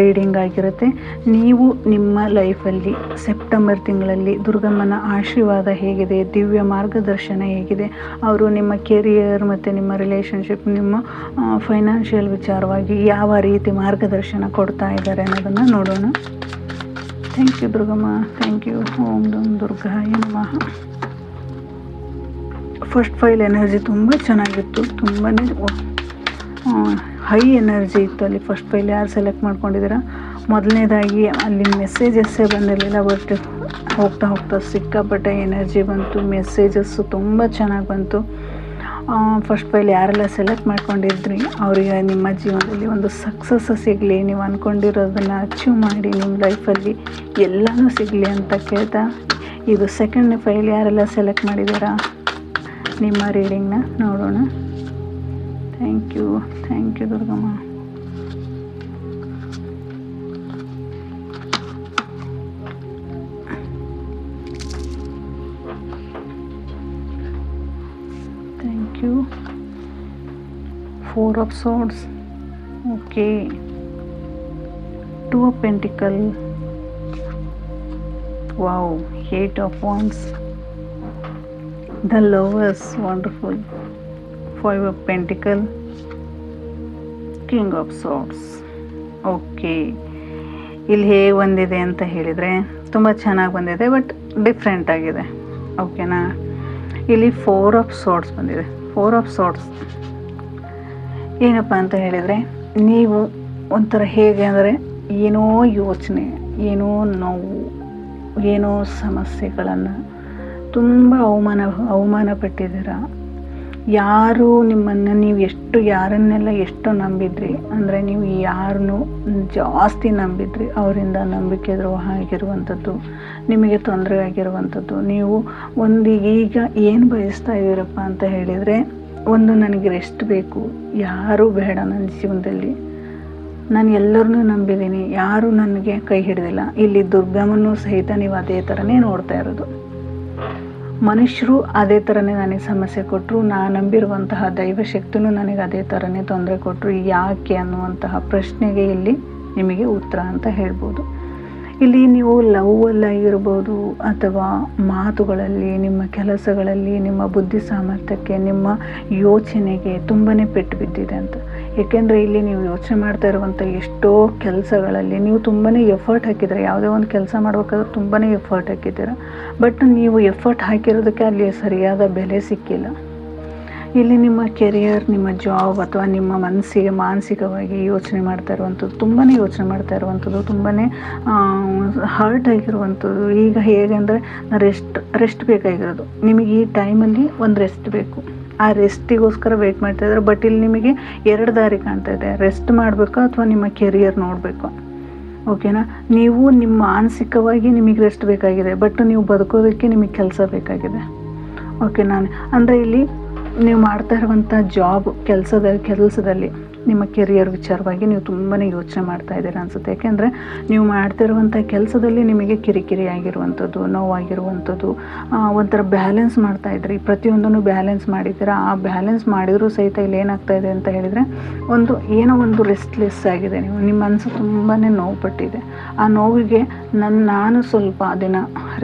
ರೀಡಿಂಗ್ ಆಗಿರುತ್ತೆ. ನೀವು ನಿಮ್ಮ ಲೈಫಲ್ಲಿ ಸೆಪ್ಟೆಂಬರ್ ತಿಂಗಳಲ್ಲಿ ದುರ್ಗಮ್ಮನ ಆಶೀರ್ವಾದ ಹೇಗಿದೆ, ದಿವ್ಯ ಮಾರ್ಗದರ್ಶನ ಹೇಗಿದೆ, ಅವರು ನಿಮ್ಮ ಕೆರಿಯರ್ ಮತ್ತು ನಿಮ್ಮ ರಿಲೇಷನ್ಶಿಪ್, ನಿಮ್ಮ ಫೈನಾನ್ಷಿಯಲ್ ವಿಚಾರವಾಗಿ ಯಾವ ರೀತಿ ಮಾರ್ಗದರ್ಶನ ಕೊಡ್ತಾ ಇದ್ದಾರೆ ಅನ್ನೋದನ್ನು ನೋಡೋಣ. Thank you Durgamma, thank you. ಓಂ ದುರ್ಗಾಯ ನಮಃ. ಫಸ್ಟ್ ಫೈಲ್ ಎನರ್ಜಿ ತುಂಬ ಚೆನ್ನಾಗಿತ್ತು, ತುಂಬಾ ಹೈ ಎನರ್ಜಿ ಇತ್ತು ಅಲ್ಲಿ. ಫಸ್ಟ್ ಫೈಲ್ ಯಾರು ಸೆಲೆಕ್ಟ್ ಮಾಡ್ಕೊಂಡಿದ್ದೀರಾ, ಮೊದಲನೇದಾಗಿ ಅಲ್ಲಿ ಮೆಸೇಜಸ್ಸೇ ಬಂದಿರಲಿಲ್ಲ, ಬಟ್ ಹೋಗ್ತಾ ಹೋಗ್ತಾ ಸಿಕ್ಕಾಪಟ್ಟೆ ಎನರ್ಜಿ ಬಂತು, ಮೆಸೇಜಸ್ಸು ತುಂಬ ಚೆನ್ನಾಗಿ ಬಂತು. ಫಸ್ಟ್ ಫೈಲ್ ಯಾರೆಲ್ಲ ಸೆಲೆಕ್ಟ್ ಮಾಡ್ಕೊಂಡಿದ್ರಿ ಅವರಿಗೆ ನಿಮ್ಮ ಜೀವನದಲ್ಲಿ ಒಂದು ಸಕ್ಸಸ್ ಸಿಗಲಿ, ನೀವು ಅಂದ್ಕೊಂಡಿರೋದನ್ನು ಅಚೀವ್ ಮಾಡಿ, ನಿಮ್ಮ ಲೈಫಲ್ಲಿ ಎಲ್ಲನೂ ಸಿಗಲಿ ಅಂತ ಕೇಳ್ತಾ, ಇದು ಸೆಕೆಂಡ್ ಫೈಲ್ ಯಾರೆಲ್ಲ ಸೆಲೆಕ್ಟ್ ಮಾಡಿದ್ದೀರಾ ನಿಮ್ಮ ರೀಡಿಂಗ್ನ ನೋಡೋಣ. Thank you Durgamma. Thank you. 4 of swords, okay. 2 of pentacle, wow. 8 of wands, the lovers, wonderful. 5 of pentacle, king of swords. Okay, ಇಲ್ಲಿ ಹೇಗೆ ಬಂದಿದೆ ಅಂತ ಹೇಳಿದರೆ ತುಂಬ ಚೆನ್ನಾಗಿ ಬಂದಿದೆ, ಬಟ್ ಡಿಫ್ರೆಂಟ್ ಆಗಿದೆ. ಓಕೆನಾ, ಇಲ್ಲಿ 4 ಆಫ್ ಸೋರ್ಡ್ಸ್ ಬಂದಿದೆ. 4 ಆಫ್ ಸೋರ್ಡ್ಸ್ ಏನಪ್ಪ ಅಂತ ಹೇಳಿದರೆ, ನೀವು ಒಂಥರ ಹೇಗೆ ಅಂದರೆ ಏನೋ ಯೋಚನೆ, ಏನೋ ನೋವು, ಏನೋ ಸಮಸ್ಯೆಗಳನ್ನು ತುಂಬ ಅವಮಾನ ಪಟ್ಟಿದ್ದೀರಾ. ಯಾರು ನಿಮ್ಮನ್ನು, ನೀವು ಯಾರನ್ನೆಲ್ಲ ಎಷ್ಟು ನಂಬಿದ್ರಿ ಅಂದರೆ, ನೀವು ಯಾರನ್ನೂ ಜಾಸ್ತಿ ನಂಬಿದ್ರಿ, ಅವರಿಂದ ನಂಬಿಕೆ ದ್ರೋಹ ಆಗಿರುವಂಥದ್ದು, ನಿಮಗೆ ತೊಂದರೆ ಆಗಿರುವಂಥದ್ದು. ನೀವು ಈಗ ಏನು ಬಯಸ್ತಾ ಇದ್ದೀರಪ್ಪ ಅಂತ ಹೇಳಿದರೆ, ಒಂದು ನನಗೆ ರೆಸ್ಟ್ ಬೇಕು, ಯಾರೂ ಬೇಡ ನನ್ನ ಜೀವನದಲ್ಲಿ, ನಾನು ಎಲ್ಲರನ್ನೂ ನಂಬಿದ್ದೀನಿ, ಯಾರೂ ನನಗೆ ಕೈ ಹಿಡಿದಿಲ್ಲ. ಇಲ್ಲಿ ದುರ್ಗಮ್ಮನೂ ಸಹಿತ ನೀವು ಅದೇ ಥರನೇ ನೋಡ್ತಾ ಇರೋದು. ಮನುಷ್ಯರು ಅದೇ ಥರನೇ ನನಗೆ ಸಮಸ್ಯೆ ಕೊಟ್ಟರು, ನಾನು ನಂಬಿರುವಂತಹ ದೈವಶಕ್ತಿನೂ ನನಗೆ ಅದೇ ಥರನೇ ತೊಂದರೆ ಕೊಟ್ಟರು. ಯಾಕೆ ಅನ್ನುವಂತಹ ಪ್ರಶ್ನೆಗೆ ಇಲ್ಲಿ ನಿಮಗೆ ಉತ್ತರ ಅಂತ ಹೇಳ್ಬೋದು. ಇಲ್ಲಿ ನೀವು ಲವ್ವಲ್ಲಾಗಿರ್ಬೋದು ಅಥವಾ ಮಾತುಗಳಲ್ಲಿ, ನಿಮ್ಮ ಕೆಲಸಗಳಲ್ಲಿ, ನಿಮ್ಮ ಬುದ್ಧಿ ಸಾಮರ್ಥ್ಯಕ್ಕೆ, ನಿಮ್ಮ ಯೋಚನೆಗೆ ತುಂಬಾ ಪೆಟ್ಟು ಬಿದ್ದಿದೆ ಅಂತ. ಏಕೆಂದರೆ ಇಲ್ಲಿ ನೀವು ಯೋಚನೆ ಮಾಡ್ತಾ ಇರುವಂಥ ಎಷ್ಟೋ ಕೆಲಸಗಳಲ್ಲಿ ನೀವು ತುಂಬಾ ಎಫರ್ಟ್ ಹಾಕಿದ್ದೀರ. ಯಾವುದೇ ಒಂದು ಕೆಲಸ ಮಾಡಬೇಕಾದ್ರೆ ತುಂಬಾ ಎಫರ್ಟ್ ಹಾಕಿದ್ದೀರ. ಬಟ್ ನೀವು ಎಫರ್ಟ್ ಹಾಕಿರೋದಕ್ಕೆ ಅಲ್ಲಿ ಸರಿಯಾದ ಬೆಲೆ ಸಿಕ್ಕಿಲ್ಲ. ಇಲ್ಲಿ ನಿಮ್ಮ ಕೆರಿಯರ್, ನಿಮ್ಮ ಜಾಬ್ ಅಥವಾ ನಿಮ್ಮ ಮನಸ್ಸಿಗೆ ಮಾನಸಿಕವಾಗಿ ಯೋಚನೆ ಮಾಡ್ತಾ ಇರುವಂಥದ್ದು, ತುಂಬಾ ಯೋಚನೆ ಮಾಡ್ತಾ ಇರುವಂಥದ್ದು, ತುಂಬಾ ಹರ್ಟ್ ಆಗಿರುವಂಥದ್ದು. ಈಗ ಹೇಗೆಂದರೆ ರೆಸ್ಟ್ ಬೇಕಾಗಿರೋದು ನಿಮಗೆ. ಈ ಟೈಮಲ್ಲಿ ಒಂದು ರೆಸ್ಟ್ ಬೇಕು. ಆ ರೆಸ್ಟಿಗೋಸ್ಕರ ವೆಯ್ಟ್ ಮಾಡ್ತಾಯಿದ್ದಾರೆ. ಬಟ್ ಇಲ್ಲಿ ನಿಮಗೆ 2 ದಾರಿ ಕಾಣ್ತಾ ಇದೆ. ರೆಸ್ಟ್ ಮಾಡಬೇಕಾ ಅಥವಾ ನಿಮ್ಮ ಕೆರಿಯರ್ ನೋಡಬೇಕು. ಓಕೆನಾ? ನೀವು ನಿಮ್ಮ ಮಾನಸಿಕವಾಗಿ ನಿಮಗೆ ರೆಸ್ಟ್ ಬೇಕಾಗಿದೆ, ಬಟ್ ನೀವು ಬದುಕೋದಕ್ಕೆ ನಿಮಗೆ ಕೆಲಸ ಬೇಕಾಗಿದೆ. ಓಕೆನಾ? ಅಂದರೆ ಇಲ್ಲಿ ನೀವು ಮಾಡ್ತಾ ಇರುವಂಥ ಜಾಬ್ ಕೆಲಸದಲ್ಲಿ ನಿಮ್ಮ ಕೆರಿಯರ್ ವಿಚಾರವಾಗಿ ನೀವು ತುಂಬಾ ಯೋಚನೆ ಮಾಡ್ತಾ ಇದ್ದೀರಾ ಅನಿಸುತ್ತೆ. ಯಾಕೆಂದರೆ ನೀವು ಮಾಡ್ತಿರುವಂಥ ಕೆಲಸದಲ್ಲಿ ನಿಮಗೆ ಕಿರಿಕಿರಿ ಆಗಿರುವಂಥದ್ದು, ನೋವಾಗಿರುವಂಥದ್ದು, ಒಂಥರ ಬ್ಯಾಲೆನ್ಸ್ ಮಾಡ್ತಾಯಿದ್ರಿ. ಪ್ರತಿಯೊಂದನ್ನು ಬ್ಯಾಲೆನ್ಸ್ ಮಾಡಿದ್ದೀರಾ. ಆ ಬ್ಯಾಲೆನ್ಸ್ ಮಾಡಿದರೂ ಸಹಿತ ಇಲ್ಲಿ ಏನಾಗ್ತಾಯಿದೆ ಅಂತ ಹೇಳಿದರೆ ಏನೋ ಒಂದು ರೆಸ್ಟ್ಲೆಸ್ ಆಗಿದೆ. ನಿಮ್ಮ ಮನಸ್ಸು ತುಂಬಾ ನೋವು ಪಟ್ಟಿದೆ. ಆ ನೋವಿಗೆ ನಾನು ಸ್ವಲ್ಪ ದಿನ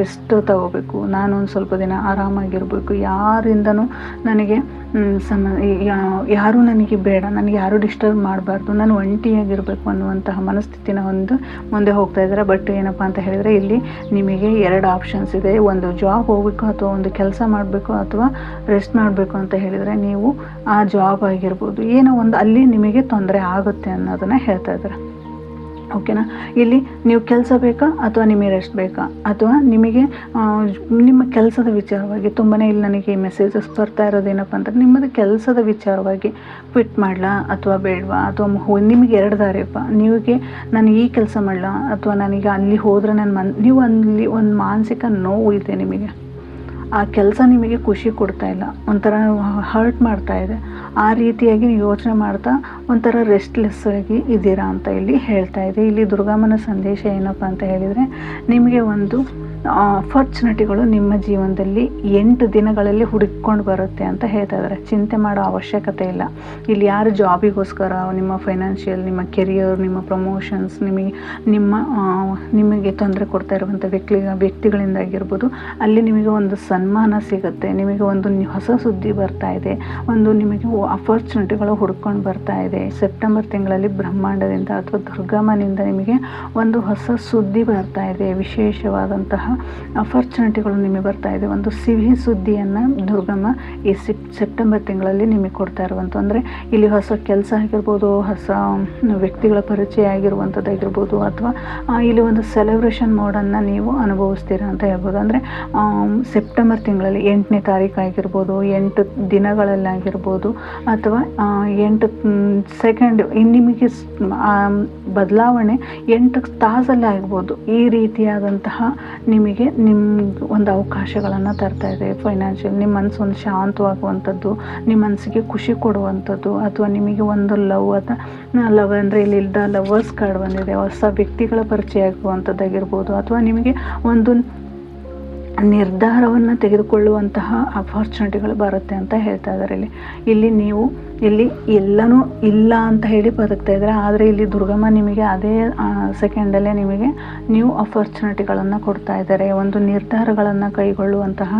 ರೆಸ್ಟ್ ತಗೋಬೇಕು, ನಾನು ಒಂದು ಸ್ವಲ್ಪ ದಿನ ಆರಾಮಾಗಿರಬೇಕು, ಯಾರಿಂದನೂ ನನಗೆ ಯಾರೂ ನನಗೆ ಬೇಡ, ನನಗೆ ಯಾರೂ ಡಿಸ್ಟರ್ಬ್ ಮಾಡಬಾರ್ದು, ನಾನು ಒಂಟಿಯಾಗಿರಬೇಕು ಅನ್ನುವಂತಹ ಮನಸ್ಥಿತಿನ ಮುಂದೆ ಹೋಗ್ತಾ ಇದ್ದಾರೆ. ಬಟ್ ಏನಪ್ಪ ಅಂತ ಹೇಳಿದರೆ ಇಲ್ಲಿ ನಿಮಗೆ 2 ಆಪ್ಷನ್ಸ್ ಇದೆ. ಒಂದು ಜಾಬ್ ಹೋಗಬೇಕು ಅಥವಾ ಒಂದು ಕೆಲಸ ಮಾಡಬೇಕು ಅಥವಾ ರೆಸ್ಟ್ ಮಾಡಬೇಕು ಅಂತ ಹೇಳಿದರೆ ನೀವು ಆ ಜಾಬ್ ಆಗಿರ್ಬೋದು, ಏನೋ ಒಂದು ಅಲ್ಲಿ ನಿಮಗೆ ತೊಂದರೆ ಆಗುತ್ತೆ ಅನ್ನೋದನ್ನು ಹೇಳ್ತಾ ಇದ್ದಾರೆ. ಓಕೆನಾ? ಇಲ್ಲಿ ನೀವು ಕೆಲಸ ಬೇಕಾ ಅಥವಾ ನಿಮಗೆ ರೆಸ್ಟ್ ಬೇಕಾ, ಅಥವಾ ನಿಮಗೆ ನಿಮ್ಮ ಕೆಲಸದ ವಿಚಾರವಾಗಿ ತುಂಬಾ ಇಲ್ಲಿ ನನಗೆ ಮೆಸೇಜಸ್ ಬರ್ತಾ ಇರೋದೇನಪ್ಪ ಅಂದರೆ ನಿಮ್ಮದು ಕೆಲಸದ ವಿಚಾರವಾಗಿ ಕ್ವಿಟ್ ಮಾಡಲಾ ಅಥವಾ ಬೇಡವಾ, ಅಥವಾ ನಿಮಗೆ 2 ದಾರಿಯಪ್ಪ. ನಿಮಗೆ ನಾನು ಈ ಕೆಲಸ ಮಾಡಲಾ ಅಥವಾ ನನಗೆ ಅಲ್ಲಿ ಹೋದರೆ ನೀವು ಅಲ್ಲಿ ಒಂದು ಮಾನಸಿಕ ನೋವು ಇದೆ ನಿಮಗೆ. ಆ ಕೆಲಸ ನಿಮಗೆ ಖುಷಿ ಕೊಡ್ತಾ ಇಲ್ಲ, ಒಂಥರ ಹರ್ಟ್ ಮಾಡ್ತಾ ಇದೆ. ಆ ರೀತಿಯಾಗಿ ನೀವು ಯೋಚನೆ ಮಾಡ್ತಾ ಒಂಥರ ರೆಸ್ಟ್ಲೆಸ್ ಆಗಿ ಇದ್ದೀರಾ ಅಂತ ಇಲ್ಲಿ ಹೇಳ್ತಾ ಇದೆ. ಇಲ್ಲಿ ದುರ್ಗಮ್ಮನ ಸಂದೇಶ ಏನಪ್ಪ ಅಂತ ಹೇಳಿದರೆ ನಿಮಗೆ ಒಂದು ಆಪರ್ಚುನಿಟಿಗಳು ನಿಮ್ಮ ಜೀವನದಲ್ಲಿ 8 ದಿನಗಳಲ್ಲಿ ಹುಡುಕೊಂಡು ಬರುತ್ತೆ ಅಂತ ಹೇಳ್ತಾ ಇದ್ದಾರೆ. ಚಿಂತೆ ಮಾಡೋ ಅವಶ್ಯಕತೆ ಇಲ್ಲ. ಇಲ್ಲಿ ಯಾರು ಜಾಬಿಗೋಸ್ಕರ, ನಿಮ್ಮ ಫೈನಾನ್ಷಿಯಲ್, ನಿಮ್ಮ ಕೆರಿಯರ್, ನಿಮ್ಮ ಪ್ರಮೋಷನ್ಸ್, ನಿಮಗೆ ತೊಂದರೆ ಕೊಡ್ತಾ ಇರುವಂಥ ವ್ಯಕ್ತಿಗಳಿಂದ ಆಗಿರ್ಬೋದು, ಅಲ್ಲಿ ನಿಮಗೆ ಒಂದು ಸನ್ಮಾನ ಸಿಗುತ್ತೆ, ನಿಮಗೆ ಒಂದು ಹೊಸ ಸುದ್ದಿ ಬರ್ತಾ ಇದೆ, ಒಂದು ನಿಮಗೆ ಆಪರ್ಚುನಿಟಿಗಳು ಹುಡ್ಕೊಂಡು ಬರ್ತಾ ಇದೆ. ಸೆಪ್ಟೆಂಬರ್ ತಿಂಗಳಲ್ಲಿ ಬ್ರಹ್ಮಾಂಡದಿಂದ ಅಥವಾ ದುರ್ಗಮ್ಮನಿಂದ ನಿಮಗೆ ಒಂದು ಹೊಸ ಸುದ್ದಿ ಬರ್ತಾ ಇದೆ. ವಿಶೇಷವಾದಂತಹ ಆಪರ್ಚುನಿಟಿಗಳು ನಿಮಗೆ ಬರ್ತಾ ಇದೆ. ಒಂದು ಸಿಹಿ ಸುದ್ದಿಯನ್ನು ದುರ್ಗಮ್ಮ ಈ ಸೆಪ್ಟೆಂಬರ್ ತಿಂಗಳಲ್ಲಿ ನಿಮಗೆ ಕೊಡ್ತಾ ಇರುವಂಥ, ಅಂದರೆ ಇಲ್ಲಿ ಹೊಸ ಕೆಲಸ ಆಗಿರ್ಬೋದು, ಹೊಸ ವ್ಯಕ್ತಿಗಳ ಪರಿಚಯ ಆಗಿರುವಂಥದ್ದಾಗಿರ್ಬೋದು, ಅಥವಾ ಇಲ್ಲಿ ಒಂದು ಸೆಲೆಬ್ರೇಷನ್ ಮೋಡನ್ನು ನೀವು ಅನುಭವಿಸ್ತೀರಾ ಅಂತ ಹೇಳ್ಬೋದು. ಅಂದರೆ ಸೆಪ್ಟೆಂಬರ್ ತಿಂಗಳಲ್ಲಿ 8ನೇ ತಾರೀಕು ಆಗಿರ್ಬೋದು, 8 ದಿನಗಳಲ್ಲಾಗಿರ್ಬೋದು, ಅಥವಾ 8 ಸೆಕೆಂಡ್ ನಿಮಗೆ ಬದಲಾವಣೆ 8 ತಾಸಲ್ಲೇ ಆಗ್ಬೋದು. ಈ ರೀತಿಯಾದಂತಹ ನಿಮಗೆ ಒಂದು ಅವಕಾಶಗಳನ್ನು ತರ್ತಾ ಇದೆ. ಫೈನಾನ್ಷಿಯಲ್, ನಿಮ್ಮ ಮನಸ್ಸು ಒಂದು ಶಾಂತವಾಗುವಂಥದ್ದು, ನಿಮ್ಮ ಮನಸ್ಸಿಗೆ ಖುಷಿ ಕೊಡುವಂಥದ್ದು, ಅಥವಾ ನಿಮಗೆ ಒಂದು ಲವ್ ಅಂದರೆ ಇಲ್ಲಿ ಲವರ್ಸ್ ಕಾರ್ಡ್ ಬಂದಿದೆ, ಹೊಸ ವ್ಯಕ್ತಿಗಳ ಪರಿಚಯ ಆಗುವಂಥದ್ದಾಗಿರ್ಬೋದು, ಅಥವಾ ನಿಮಗೆ ಒಂದು ನಿರ್ಧಾರವನ್ನು ತೆಗೆದುಕೊಳ್ಳುವಂತಹ ಆಪರ್ಚುನಿಟಿಗಳು ಬರುತ್ತೆ ಅಂತ ಹೇಳ್ತಾ ಇದ್ದಾರೆ. ಇಲ್ಲಿ ನೀವು ಎಲ್ಲನೂ ಇಲ್ಲ ಅಂತ ಹೇಳಿ ಬದುಕ್ತಾ ಇದ್ದಾರೆ. ಆದರೆ ಇಲ್ಲಿ ದುರ್ಗಮ್ಮ ನಿಮಗೆ ಅದೇ ಸೆಕೆಂಡಲ್ಲೇ ನಿಮಗೆ ನ್ಯೂ ಆಪರ್ಚುನಿಟಿಗಳನ್ನು ಕೊಡ್ತಾ ಇದ್ದಾರೆ. ಒಂದು ನಿರ್ಧಾರಗಳನ್ನು ಕೈಗೊಳ್ಳುವಂತಹ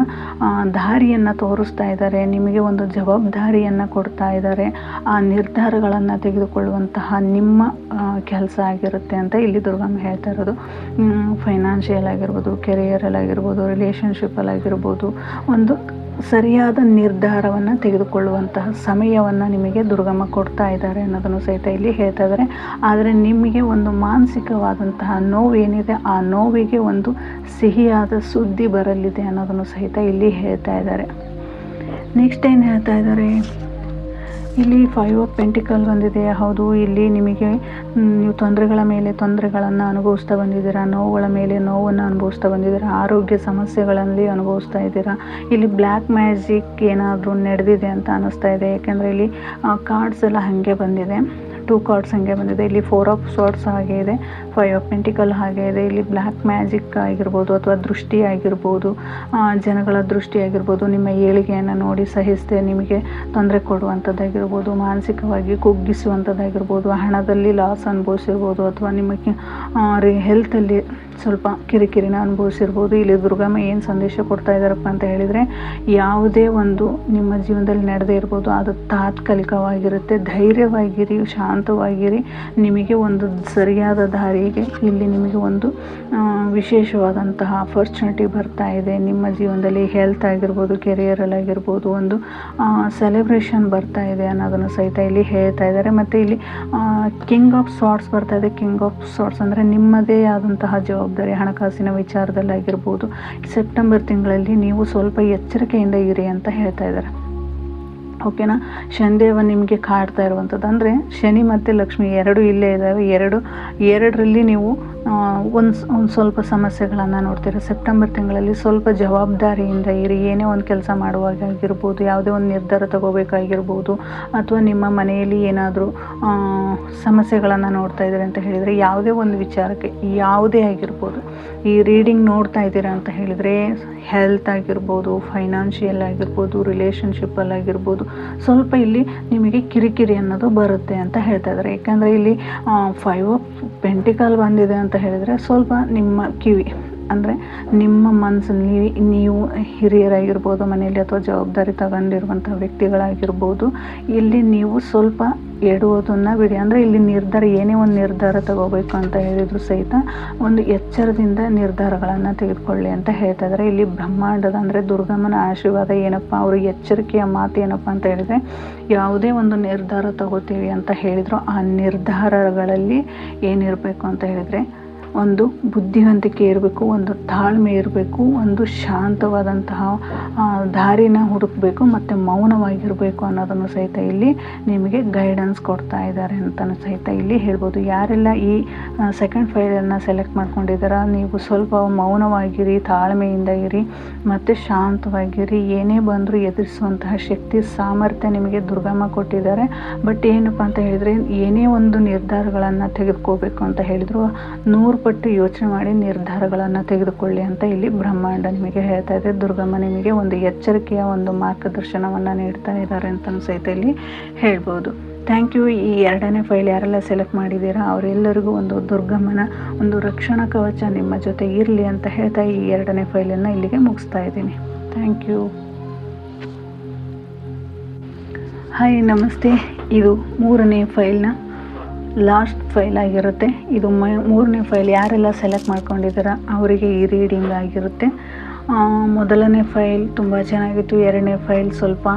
ದಾರಿಯನ್ನು ತೋರಿಸ್ತಾ ಇದ್ದಾರೆ. ನಿಮಗೆ ಒಂದು ಜವಾಬ್ದಾರಿಯನ್ನು ಕೊಡ್ತಾ ಇದ್ದಾರೆ. ಆ ನಿರ್ಧಾರಗಳನ್ನು ತೆಗೆದುಕೊಳ್ಳುವಂತಹ ನಿಮ್ಮ ಕೆಲಸ ಆಗಿರುತ್ತೆ ಅಂತ ಇಲ್ಲಿ ದುರ್ಗಮ್ಮ ಹೇಳ್ತಾ ಇರೋದು. ಫೈನಾನ್ಷಿಯಲ್ ಆಗಿರ್ಬೋದು, ಕೆರಿಯರಲ್ಲಿ ಆಗಿರ್ಬೋದು, ರಿಲೇಷನ್ಶಿಪ್ಪಲ್ಲಿ ಆಗಿರ್ಬೋದು, ಒಂದು ಸರಿಯಾದ ನಿರ್ಧಾರವನ್ನು ತೆಗೆದುಕೊಳ್ಳುವಂತಹ ಸಮಯವನ್ನು ನಿಮಗೆ ದುರ್ಗಮ್ಮ ಕೊಡ್ತಾ ಇದ್ದಾರೆ ಅನ್ನೋದನ್ನು ಸಹಿತ ಇಲ್ಲಿ ಹೇಳ್ತಾ ಇದ್ದಾರೆ. ಆದರೆ ನಿಮಗೆ ಒಂದು ಮಾನಸಿಕವಾದಂತಹ ನೋವೇನಿದೆ, ಆ ನೋವಿಗೆ ಒಂದು ಸಿಹಿಯಾದ ಸುದ್ದಿ ಬರಲಿದೆ ಅನ್ನೋದನ್ನು ಸಹಿತ ಇಲ್ಲಿ ಹೇಳ್ತಾ ಇದ್ದಾರೆ. ನೆಕ್ಸ್ಟ್ ಏನು ಹೇಳ್ತಾ ಇದ್ದಾರೆ, ಇಲ್ಲಿ 5 ಆಫ್ ಪೆಂಟಿಕಲ್ ಬಂದಿದೆ. ಹೌದು, ಇಲ್ಲಿ ನಿಮಗೆ ನೀವು ತೊಂದರೆಗಳ ಮೇಲೆ ತೊಂದರೆಗಳನ್ನು ಅನುಭವಿಸ್ತಾ ಬಂದಿದ್ದೀರಾ, ನೋವುಗಳ ಮೇಲೆ ನೋವನ್ನು ಅನುಭವಿಸ್ತಾ ಬಂದಿದ್ದೀರಾ, ಆರೋಗ್ಯ ಸಮಸ್ಯೆಗಳಲ್ಲಿ ಅನುಭವಿಸ್ತಾ ಇದ್ದೀರಾ. ಇಲ್ಲಿ ಬ್ಲ್ಯಾಕ್ ಮ್ಯಾಜಿಕ್ ಏನಾದರೂ ನಡೆದಿದೆ ಅಂತ ಅನ್ನಿಸ್ತಾ ಇದೆ. ಯಾಕೆಂದರೆ ಇಲ್ಲಿ ಕಾರ್ಡ್ಸ್ ಎಲ್ಲ ಹಾಗೆ ಬಂದಿದೆ, 2 ಕಾರ್ಡ್ಸ್ ಹಾಗೆ ಬಂದಿದೆ. ಇಲ್ಲಿ 4 ಆಫ್ ಸಾರ್ಟ್ಸ್ ಹಾಗೆ ಇದೆ, 5 ಆಫ್ ಪೆಂಟಿಕಲ್ ಹಾಗೆ ಇದೆ. ಇಲ್ಲಿ ಬ್ಲ್ಯಾಕ್ ಮ್ಯಾಜಿಕ್ ಆಗಿರ್ಬೋದು ಅಥವಾ ದೃಷ್ಟಿ ಆಗಿರ್ಬೋದು, ಜನಗಳ ದೃಷ್ಟಿ ಆಗಿರ್ಬೋದು, ನಿಮ್ಮ ಏಳಿಗೆಯನ್ನು ನೋಡಿ ಸಹಿಸದೆ ನಿಮಗೆ ತೊಂದರೆ ಕೊಡುವಂಥದ್ದಾಗಿರ್ಬೋದು, ಮಾನಸಿಕವಾಗಿ ಕುಗ್ಗಿಸುವಂಥದ್ದಾಗಿರ್ಬೋದು, ಹಣದಲ್ಲಿ ಲಾಸ್ ಅನುಭವಿಸಿರ್ಬೋದು, ಅಥವಾ ನಿಮಗೆ ಹೆಲ್ತಲ್ಲಿ ಸ್ವಲ್ಪ ಕಿರಿಕಿರಿನ ಅನುಭವಿಸಿರ್ಬೋದು. ಇಲ್ಲಿ ದುರ್ಗಮ್ಮ ಏನು ಸಂದೇಶ ಕೊಡ್ತಾ ಇದ್ದಾರಪ್ಪ ಅಂತ ಹೇಳಿದರೆ, ಯಾವುದೇ ಒಂದು ನಿಮ್ಮ ಜೀವನದಲ್ಲಿ ನಡೆದೇ ಇರ್ಬೋದು, ಅದು ತಾತ್ಕಾಲಿಕವಾಗಿರುತ್ತೆ. ಧೈರ್ಯವಾಗಿರಿ, ಶಾಂತವಾಗಿರಿ. ನಿಮಗೆ ಒಂದು ಸರಿಯಾದ ದಾರಿಗೆ ಇಲ್ಲಿ ನಿಮಗೆ ಒಂದು ವಿಶೇಷವಾದಂತಹ ಆಪರ್ಚುನಿಟಿ ಬರ್ತಾ ಇದೆ. ನಿಮ್ಮ ಜೀವನದಲ್ಲಿ ಹೆಲ್ತ್ ಆಗಿರ್ಬೋದು, ಕೆರಿಯರಲ್ಲಿ ಆಗಿರ್ಬೋದು, ಒಂದು ಸೆಲೆಬ್ರೇಷನ್ ಬರ್ತಾ ಇದೆ ಅನ್ನೋದನ್ನು ಸಹಿತ ಇಲ್ಲಿ ಹೇಳ್ತಾ ಇದ್ದಾರೆ. ಮತ್ತು ಇಲ್ಲಿ ಕಿಂಗ್ ಆಫ್ ಸಾರ್ಟ್ಸ್ ಬರ್ತಾ ಇದೆ. ಕಿಂಗ್ ಆಫ್ ಸಾರ್ಟ್ಸ್ ಅಂದರೆ ನಿಮ್ಮದೇ ಆದಂತಹ ಜವಾಬ್ದಾರಿ, ಹಣಕಾಸಿನ ವಿಚಾರದಲ್ಲಾಗಿರ್ಬೋದು. ಸೆಪ್ಟೆಂಬರ್ ತಿಂಗಳಲ್ಲಿ ನೀವು ಸ್ವಲ್ಪ ಎಚ್ಚರಿಕೆಯಿಂದ ಇರಿ ಅಂತ ಹೇಳ್ತಾ ಇದ್ದಾರೆ. ಓಕೆನಾ. ಶನಿದೇವ ನಿಮಗೆ ಕಾಡ್ತಾ ಇರುವಂಥದ್ದು ಅಂದರೆ ಶನಿ ಮತ್ತು ಲಕ್ಷ್ಮಿ ಎರಡು ಇಲ್ಲೇ ಇದ್ದಾವೆ. ಎರಡರಲ್ಲಿ ನೀವು ಒಂದು ಸ್ವಲ್ಪ ಸಮಸ್ಯೆಗಳನ್ನು ನೋಡ್ತೀರ. ಸೆಪ್ಟೆಂಬರ್ ತಿಂಗಳಲ್ಲಿ ಸ್ವಲ್ಪ ಜವಾಬ್ದಾರಿಯಿಂದ ಇರಿ. ಏನೇ ಒಂದು ಕೆಲಸ ಮಾಡುವಾಗ ಆಗಿರ್ಬೋದು, ಯಾವುದೇ ಒಂದು ನಿರ್ಧಾರ ತಗೋಬೇಕಾಗಿರ್ಬೋದು, ಅಥವಾ ನಿಮ್ಮ ಮನೆಯಲ್ಲಿ ಏನಾದರೂ ಸಮಸ್ಯೆಗಳನ್ನು ನೋಡ್ತಾ ಇದ್ದೀರಿ ಅಂತ ಹೇಳಿದರೆ, ಯಾವುದೇ ಒಂದು ವಿಚಾರಕ್ಕೆ ಯಾವುದೇ ಆಗಿರ್ಬೋದು, ಈ ರೀಡಿಂಗ್ ನೋಡ್ತಾ ಇದ್ದೀರಾ ಅಂತ ಹೇಳಿದರೆ, ಹೆಲ್ತ್ ಆಗಿರ್ಬೋದು, ಫೈನಾನ್ಷಿಯಲ್ ಆಗಿರ್ಬೋದು, ರಿಲೇಷನ್ಶಿಪ್ಪಲ್ಲಾಗಿರ್ಬೋದು, ಸ್ವಲ್ಪ ಇಲ್ಲಿ ನಿಮಗೆ ಕಿರಿಕಿರಿ ಅನ್ನೋದು ಬರುತ್ತೆ ಅಂತ ಹೇಳ್ತಾ ಇದ್ದಾರೆ. ಯಾಕಂದರೆ ಇಲ್ಲಿ 5 ಆಫ್ ಪೆಂಟಿಕಲ್ ಬಂದಿದೆ ಅಂತ ಹೇಳಿದರೆ, ಸ್ವಲ್ಪ ನಿಮ್ಮ ಕಿವಿ ಅಂದರೆ ನಿಮ್ಮ ಮನಸ್ಸಲ್ಲಿ ನೀವು ಹಿರಿಯರಾಗಿರ್ಬೋದು ಮನೆಯಲ್ಲಿ, ಅಥವಾ ಜವಾಬ್ದಾರಿ ತಗೊಂಡಿರುವಂಥ ವ್ಯಕ್ತಿಗಳಾಗಿರ್ಬೋದು, ಇಲ್ಲಿ ನೀವು ಸ್ವಲ್ಪ ಎಡುವುದನ್ನು ಬಿಡಿ. ಅಂದರೆ ಇಲ್ಲಿ ಏನೇ ಒಂದು ನಿರ್ಧಾರ ತಗೋಬೇಕು ಅಂತ ಹೇಳಿದ್ರು ಸಹಿತ ಒಂದು ಎಚ್ಚರದಿಂದ ನಿರ್ಧಾರಗಳನ್ನು ತೆಗೆದುಕೊಳ್ಳಿ ಅಂತ ಹೇಳ್ತಾ ಇದ್ದಾರೆ. ಇಲ್ಲಿ ಬ್ರಹ್ಮಾಂಡದ ಅಂದರೆ ದುರ್ಗಮ್ಮನ ಆಶೀರ್ವಾದ ಏನಪ್ಪ, ಅವರು ಎಚ್ಚರಿಕೆಯ ಮಾತು ಏನಪ್ಪ ಅಂತ ಹೇಳಿದರೆ, ಯಾವುದೇ ಒಂದು ನಿರ್ಧಾರ ತಗೋತೀವಿ ಅಂತ ಹೇಳಿದ್ರು ಆ ನಿರ್ಧಾರಗಳಲ್ಲಿ ಏನಿರಬೇಕು ಅಂತ ಹೇಳಿದರೆ, ಒಂದು ಬುದ್ಧಿವಂತಿಕೆ ಇರಬೇಕು, ಒಂದು ತಾಳ್ಮೆ ಇರಬೇಕು, ಒಂದು ಶಾಂತವಾದಂತಹ ದಾರಿನ ಹುಡುಕಬೇಕು, ಮತ್ತು ಮೌನವಾಗಿರಬೇಕು ಅನ್ನೋದನ್ನು ಸಹಿತ ಇಲ್ಲಿ ನಿಮಗೆ ಗೈಡೆನ್ಸ್ ಕೊಡ್ತಾ ಇದ್ದಾರೆ ಅಂತಲೂ ಸಹಿತ ಇಲ್ಲಿ ಹೇಳ್ಬೋದು. ಯಾರೆಲ್ಲ ಈ ಸೆಕೆಂಡ್ ಫೈಲನ್ನು ಸೆಲೆಕ್ಟ್ ಮಾಡ್ಕೊಂಡಿದ್ದೀರ, ನೀವು ಸ್ವಲ್ಪ ಮೌನವಾಗಿರಿ, ತಾಳ್ಮೆಯಿಂದ ಇರಿ, ಮತ್ತು ಶಾಂತವಾಗಿರಿ. ಏನೇ ಬಂದರೂ ಎದುರಿಸುವಂತಹ ಶಕ್ತಿ, ಸಾಮರ್ಥ್ಯ ನಿಮಗೆ ದುರ್ಗಮ್ಮ ಕೊಟ್ಟಿದ್ದಾರೆ. ಬಟ್ ಏನಪ್ಪ ಅಂತ ಹೇಳಿದರೆ, ಏನೇ ಒಂದು ನಿರ್ಧಾರಗಳನ್ನು ತೆಗೆದುಕೋಬೇಕು ಅಂತ ಹೇಳಿದ್ರು 100 ಪಟ್ಟು ಯೋಚನೆ ಮಾಡಿ ನಿರ್ಧಾರಗಳನ್ನು ತೆಗೆದುಕೊಳ್ಳಿ ಅಂತ ಇಲ್ಲಿ ಬ್ರಹ್ಮಾಂಡ ನಿಮಗೆ ಹೇಳ್ತಾ ಇದೆ. ದುರ್ಗಮ್ಮ ನಿಮಗೆ ಒಂದು ಎಚ್ಚರಿಕೆಯ ಒಂದು ಮಾರ್ಗದರ್ಶನವನ್ನು ನೀಡ್ತಾ ಇದ್ದಾರೆ ಅಂತ ಸಹಿತ ಇಲ್ಲಿ ಹೇಳ್ಬೋದು. Thank you. ಈ 2ನೇ ಫೈಲ್ ಯಾರೆಲ್ಲ ಸೆಲೆಕ್ಟ್ ಮಾಡಿದ್ದೀರಾ ಅವರೆಲ್ಲರಿಗೂ ಒಂದು ದುರ್ಗಮ್ಮನ ಒಂದು ರಕ್ಷಣಾ ಕವಚ ನಿಮ್ಮ ಜೊತೆ ಇರಲಿ ಅಂತ ಹೇಳ್ತಾ ಈ 2ನೇ ಫೈಲನ್ನು ಇಲ್ಲಿಗೆ ಮುಗಿಸ್ತಾ ಇದ್ದೀನಿ. Thank you. ಹಾಯ್, ನಮಸ್ತೆ. ಇದು 3ನೇ ಫೈಲ್ನ ಲಾಸ್ಟ್ ಫೈಲ್ ಆಗಿರುತ್ತೆ. ಇದು 3ನೇ ಫೈಲ್ ಯಾರೆಲ್ಲ ಸೆಲೆಕ್ಟ್ ಮಾಡ್ಕೊಂಡಿದ್ದೀರ ಅವರಿಗೆ ಈ ರೀಡಿಂಗ್ ಆಗಿರುತ್ತೆ. ಮೊದಲನೇ ಫೈಲ್ ತುಂಬ ಚೆನ್ನಾಗಿತ್ತು. 2ನೇ ಫೈಲ್ ಸ್ವಲ್ಪ